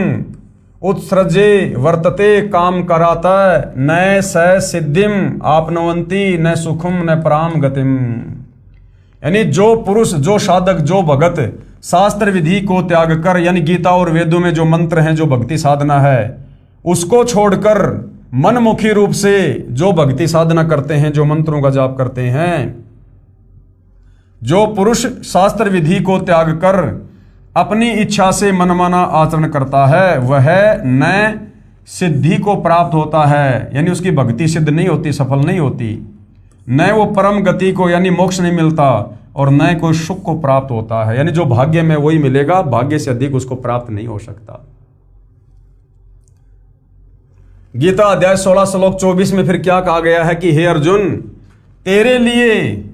उत्सृजे वर्तते काम कराता न स सिद्धिम आपनवंती न सुखम न पराम गतिम। यानी जो पुरुष, जो साधक, जो भगत शास्त्र विधि को त्याग कर, यानी गीता और वेदों में जो मंत्र हैं, जो भक्ति साधना है, उसको छोड़कर मनमुखी रूप से जो भक्ति साधना करते हैं, जो मंत्रों का जाप करते हैं, जो पुरुष शास्त्र विधि को त्याग कर अपनी इच्छा से मनमाना आचरण करता है, वह न सिद्धि को प्राप्त होता है, यानी उसकी भक्ति सिद्ध नहीं होती, सफल नहीं होती, न वो परम गति को यानी मोक्ष नहीं मिलता, और न कोई सुख को प्राप्त होता है, यानी जो भाग्य में वही मिलेगा, भाग्य से अधिक उसको प्राप्त नहीं हो सकता। गीता अध्याय 16 श्लोक 24 में फिर क्या कहा गया है कि हे अर्जुन, तेरे लिए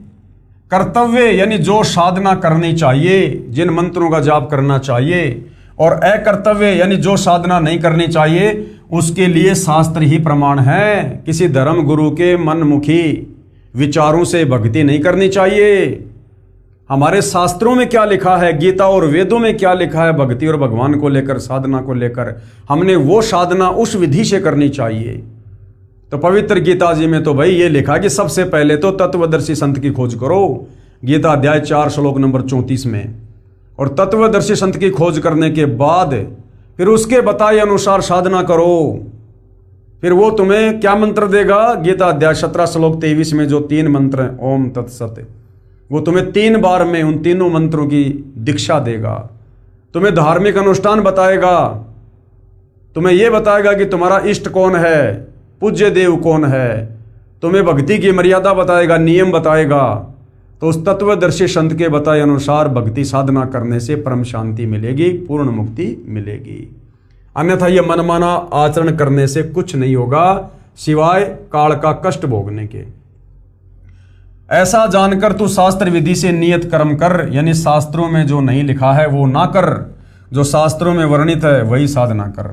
कर्तव्य यानी जो साधना करनी चाहिए, जिन मंत्रों का जाप करना चाहिए, और अकर्तव्य यानी जो साधना नहीं करनी चाहिए, उसके लिए शास्त्र ही प्रमाण है। किसी धर्म गुरु के मनमुखी विचारों से भक्ति नहीं करनी चाहिए। हमारे शास्त्रों में क्या लिखा है, गीता और वेदों में क्या लिखा है भक्ति और भगवान को लेकर, साधना को लेकर, हमने वो साधना उस विधि से करनी चाहिए। तो पवित्र गीता जी में तो भाई ये लिखा कि सबसे पहले तो तत्वदर्शी संत की खोज करो, गीता अध्याय 4 श्लोक नंबर 34 में, और तत्वदर्शी संत की खोज करने के बाद फिर उसके बताए अनुसार साधना करो। फिर वो तुम्हें क्या मंत्र देगा? गीता अध्याय 17 श्लोक 23 में जो 3 मंत्र हैं, ओम तत्सत, वो तुम्हें 3 बार में उन तीनों मंत्रों की दीक्षा देगा। तुम्हें धार्मिक अनुष्ठान बताएगा, तुम्हें यह बताएगा कि तुम्हारा इष्ट कौन है, पूज्य देव कौन है, तुम्हें भक्ति की मर्यादा बताएगा, नियम बताएगा। तो उस तत्वदर्शी संत के बताए अनुसार भक्ति साधना करने से परम शांति मिलेगी, पूर्ण मुक्ति मिलेगी। अन्यथा यह मनमाना आचरण करने से कुछ नहीं होगा सिवाय काल का कष्ट भोगने के। ऐसा जानकर तू शास्त्र विधि से नियत कर्म कर, यानी शास्त्रों में जो नहीं लिखा है वो ना कर, जो शास्त्रों में वर्णित है वही साधना कर।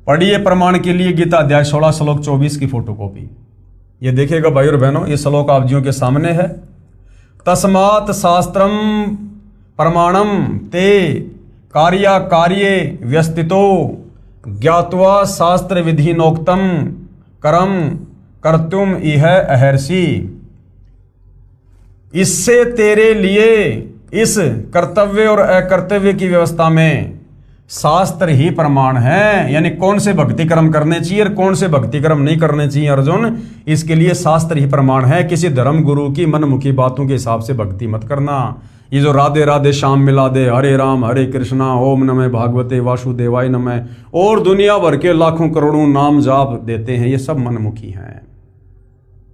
पढ़िए प्रमाण के लिए गीता अध्याय 16 श्लोक 24 की फोटोकॉपी। ये देखिएगा भाई और बहनों, ये श्लोक आप जियों के सामने है। तस्मात् शास्त्रम प्रमाणम ते कार्य व्यस्तितो ज्ञात्वा शास्त्र विधि नोक्तम कर्म कर्तुम इह अहर्षि। इससे तेरे लिए इस कर्तव्य और अकर्तव्य की व्यवस्था में शास्त्र ही प्रमाण है। यानी कौन से भक्ति कर्म करने चाहिए और कौन से भक्ति कर्म नहीं करने चाहिए अर्जुन, इसके लिए शास्त्र ही प्रमाण है। किसी धर्म गुरु की मनमुखी बातों के हिसाब से भक्ति मत करना। ये जो राधे राधे श्याम मिला दे, हरे राम हरे कृष्णा, ओम नमः भागवते वासुदेवाय नमः और दुनिया भर के लाखों करोड़ों नाम जाप देते हैं, ये सब मनमुखी हैं।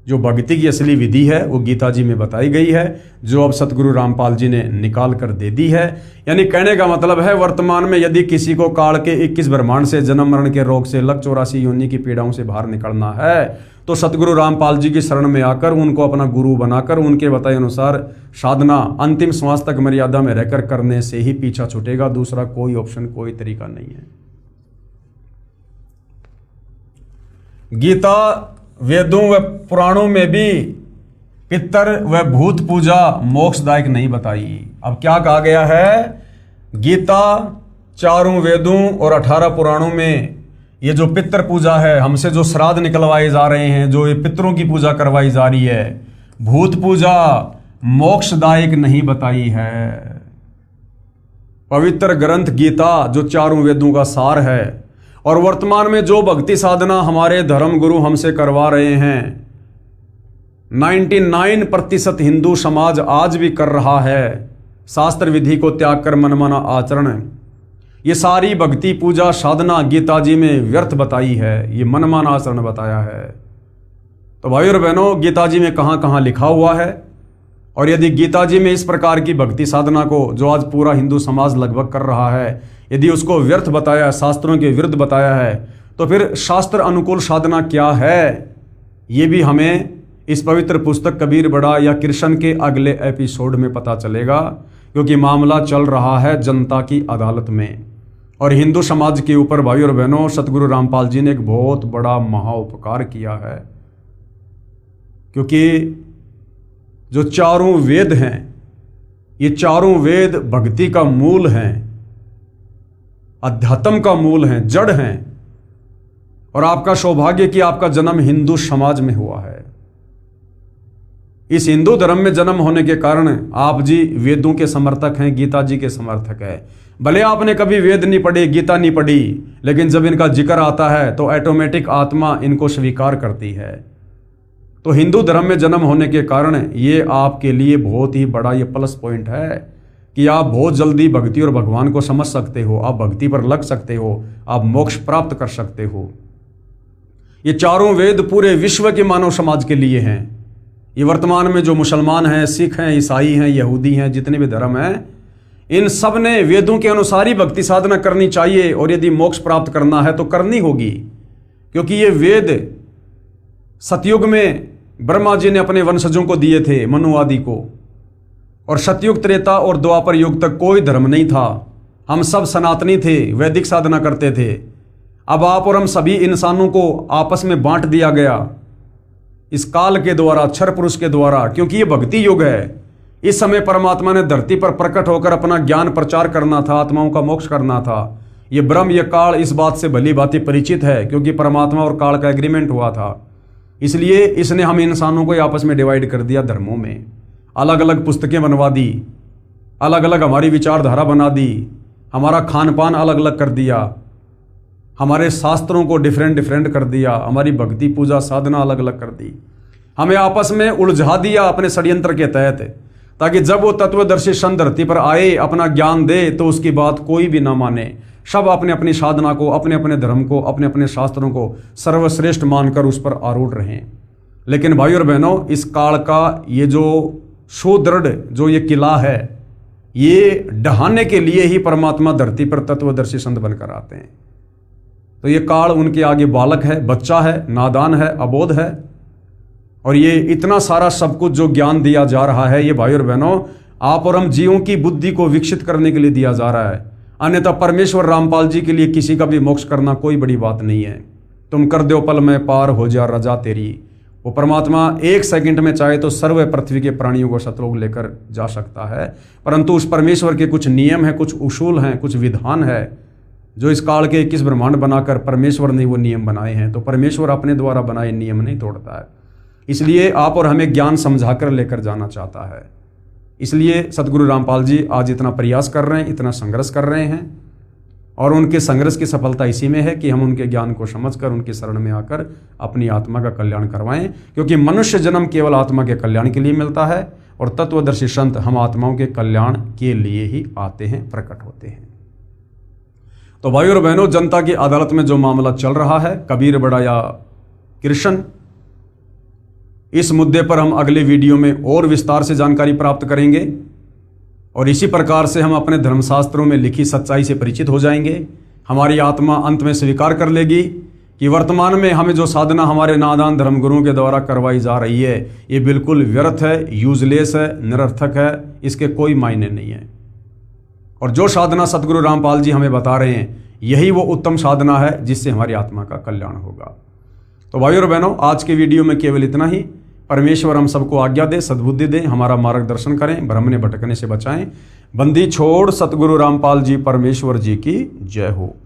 जो भक्ति की असली विधि है वो गीता जी में बताई गई है, जो अब सतगुरु रामपाल जी ने निकाल कर दे दी है। यानी कहने का मतलब है, वर्तमान में यदि किसी को काल के 21 ब्रह्मांड से, जन्म मरण के रोग से, लक 84 योनि की पीड़ाओं से बाहर निकलना है तो सतगुरु रामपाल जी की शरण में आकर उनको अपना गुरु बनाकर उनके बताए अनुसार साधना अंतिम श्वास तक मर्यादा में रहकर करने से ही पीछा छूटेगा। दूसरा कोई ऑप्शन, कोई तरीका नहीं है। गीता वेदों व पुराणों में भी पितर व भूत पूजा मोक्षदायक नहीं बताई। अब क्या कहा गया है, गीता, चारों वेदों और 18 पुराणों में ये जो पितर पूजा है, हमसे जो श्राद्ध निकलवाए जा रहे हैं, जो ये पितरों की पूजा करवाई जा रही है, भूत पूजा मोक्षदायक नहीं बताई है। पवित्र ग्रंथ गीता जो चारों वेदों का सार है और वर्तमान में जो भक्ति साधना हमारे धर्म गुरु हमसे करवा रहे हैं, 99% हिंदू समाज आज भी कर रहा है। शास्त्र विधि को त्याग कर मनमाना आचरण, ये सारी भक्ति पूजा साधना गीता जी में व्यर्थ बताई है, ये मनमाना आचरण बताया है। तो भाई और बहनों, गीता जी में कहाँ कहाँ लिखा हुआ है, और यदि गीता जी में इस प्रकार की भक्ति साधना को जो आज पूरा हिंदू समाज लगभग कर रहा है, यदि उसको व्यर्थ बताया, शास्त्रों के विरुद्ध बताया है, तो फिर शास्त्र अनुकूल साधना क्या है, ये भी हमें इस पवित्र पुस्तक कबीर बड़ा या कृष्ण के अगले एपिसोड में पता चलेगा, क्योंकि मामला चल रहा है जनता की अदालत में। और हिंदू समाज के ऊपर भाई और बहनों, सतगुरु रामपाल जी ने एक बहुत बड़ा महाउपकार किया है, क्योंकि जो चारों वेद हैं, ये चारों वेद भक्ति का मूल हैं, अध्यात्म का मूल हैं, जड़ हैं। और आपका सौभाग्य कि आपका जन्म हिंदू समाज में हुआ है। इस हिंदू धर्म में जन्म होने के कारण आप जी वेदों के समर्थक हैं, गीता जी के समर्थक हैं। भले आपने कभी वेद नहीं पढ़े, गीता नहीं पढ़ी, लेकिन जब इनका जिक्र आता है तो ऑटोमेटिक आत्मा इनको स्वीकार करती है। तो हिंदू धर्म में जन्म होने के कारण ये आपके लिए बहुत ही बड़ा ये प्लस पॉइंट है कि आप बहुत जल्दी भक्ति और भगवान को समझ सकते हो, आप भक्ति पर लग सकते हो, आप मोक्ष प्राप्त कर सकते हो। ये चारों वेद पूरे विश्व के मानव समाज के लिए हैं। ये वर्तमान में जो मुसलमान हैं, सिख हैं, ईसाई हैं, यहूदी हैं, जितने भी धर्म हैं, इन सब ने वेदों के अनुसार ही भक्ति साधना करनी चाहिए। और यदि मोक्ष प्राप्त करना है तो करनी होगी, क्योंकि ये वेद सतयुग में ब्रह्मा जी ने अपने वंशजों को दिए थे, मनु आदि को। और सतयुग, त्रेता और द्वापर युग तक कोई धर्म नहीं था, हम सब सनातनी थे, वैदिक साधना करते थे। अब आप और हम सभी इंसानों को आपस में बांट दिया गया इस काल के द्वारा, क्षर पुरुष के द्वारा, क्योंकि ये भक्ति युग है। इस समय परमात्मा ने धरती पर प्रकट होकर अपना ज्ञान प्रचार करना था, आत्माओं का मोक्ष करना था। ये ब्रह्म, ये काल इस बात से भली भांति परिचित है, क्योंकि परमात्मा और काल का एग्रीमेंट हुआ था। इसलिए इसने हम इंसानों को आपस में डिवाइड कर दिया, धर्मों में अलग अलग पुस्तकें बनवा दी, अलग अलग हमारी विचारधारा बना दी, हमारा खान पान अलग अलग कर दिया, हमारे शास्त्रों को डिफरेंट कर दिया, हमारी भक्ति पूजा साधना अलग अलग कर दी, हमें आपस में उलझा दिया अपने षड्यंत्र के तहत, ताकि जब वो तत्वदर्शी सन धरती पर आए, अपना ज्ञान दे, तो उसकी बात कोई भी ना माने। सब अपने अपनी साधना को, अपने अपने धर्म को, अपने अपने शास्त्रों को सर्वश्रेष्ठ मानकर उस पर आरूढ़ रहें। लेकिन भाई और बहनों, इस काल का ये जो सुदृढ़ जो ये किला है, ये ढहाने के लिए ही परमात्मा धरती पर तत्वदर्शी संत बनकर आते हैं। तो ये काल उनके आगे बालक है, बच्चा है, नादान है, अबोध है। और ये इतना सारा सब कुछ जो ज्ञान दिया जा रहा है, ये भाई और बहनों आप और हम जीवों की बुद्धि को विकसित करने के लिए दिया जा रहा है। अन्यथा परमेश्वर रामपाल जी के लिए किसी का भी मोक्ष करना कोई बड़ी बात नहीं है। तुम कर दो पल में पार हो जा रजा तेरी। वो परमात्मा 1 सेकंड में चाहे तो सर्व पृथ्वी के प्राणियों को सतलोक लेकर जा सकता है, परंतु उस परमेश्वर के कुछ नियम हैं, कुछ उसूल हैं, कुछ विधान है, जो इस काल के 21 ब्रह्मांड बनाकर परमेश्वर ने वो नियम बनाए हैं, तो परमेश्वर अपने द्वारा बनाए नियम नहीं तोड़ता है। इसलिए आप और हमें ज्ञान समझाकर लेकर जाना चाहता है। इसलिए सतगुरु रामपाल जी आज इतना प्रयास कर रहे हैं, इतना संघर्ष कर रहे हैं, और उनके संघर्ष की सफलता इसी में है कि हम उनके ज्ञान को समझकर उनकी शरण में आकर अपनी आत्मा का कल्याण करवाएं, क्योंकि मनुष्य जन्म केवल आत्मा के कल्याण के लिए मिलता है, और तत्वदर्शी संत हम आत्माओं के कल्याण के लिए ही आते हैं, प्रकट होते हैं। तो भाई और बहनों, जनता की अदालत में जो मामला चल रहा है, कबीर बड़ा या कृष्ण, इस मुद्दे पर हम अगले वीडियो में और विस्तार से जानकारी प्राप्त करेंगे, और इसी प्रकार से हम अपने धर्मशास्त्रों में लिखी सच्चाई से परिचित हो जाएंगे। हमारी आत्मा अंत में स्वीकार कर लेगी कि वर्तमान में हमें जो साधना हमारे नादान धर्मगुरुओं के द्वारा करवाई जा रही है, ये बिल्कुल व्यर्थ है, यूजलेस है, निरर्थक है, इसके कोई मायने नहीं है। और जो साधना सतगुरु रामपाल जी हमें बता रहे हैं, यही वो उत्तम साधना है जिससे हमारी आत्मा का कल्याण होगा। तो भाइयों और बहनों, आज के वीडियो में केवल इतना ही। परमेश्वर हम सबको आज्ञा दे, सद्बुद्धि दे, हमारा मार्गदर्शन करें, भ्रम ने भटकने से बचाएं। बंदी छोड़ सतगुरु रामपाल जी परमेश्वर जी की जय हो।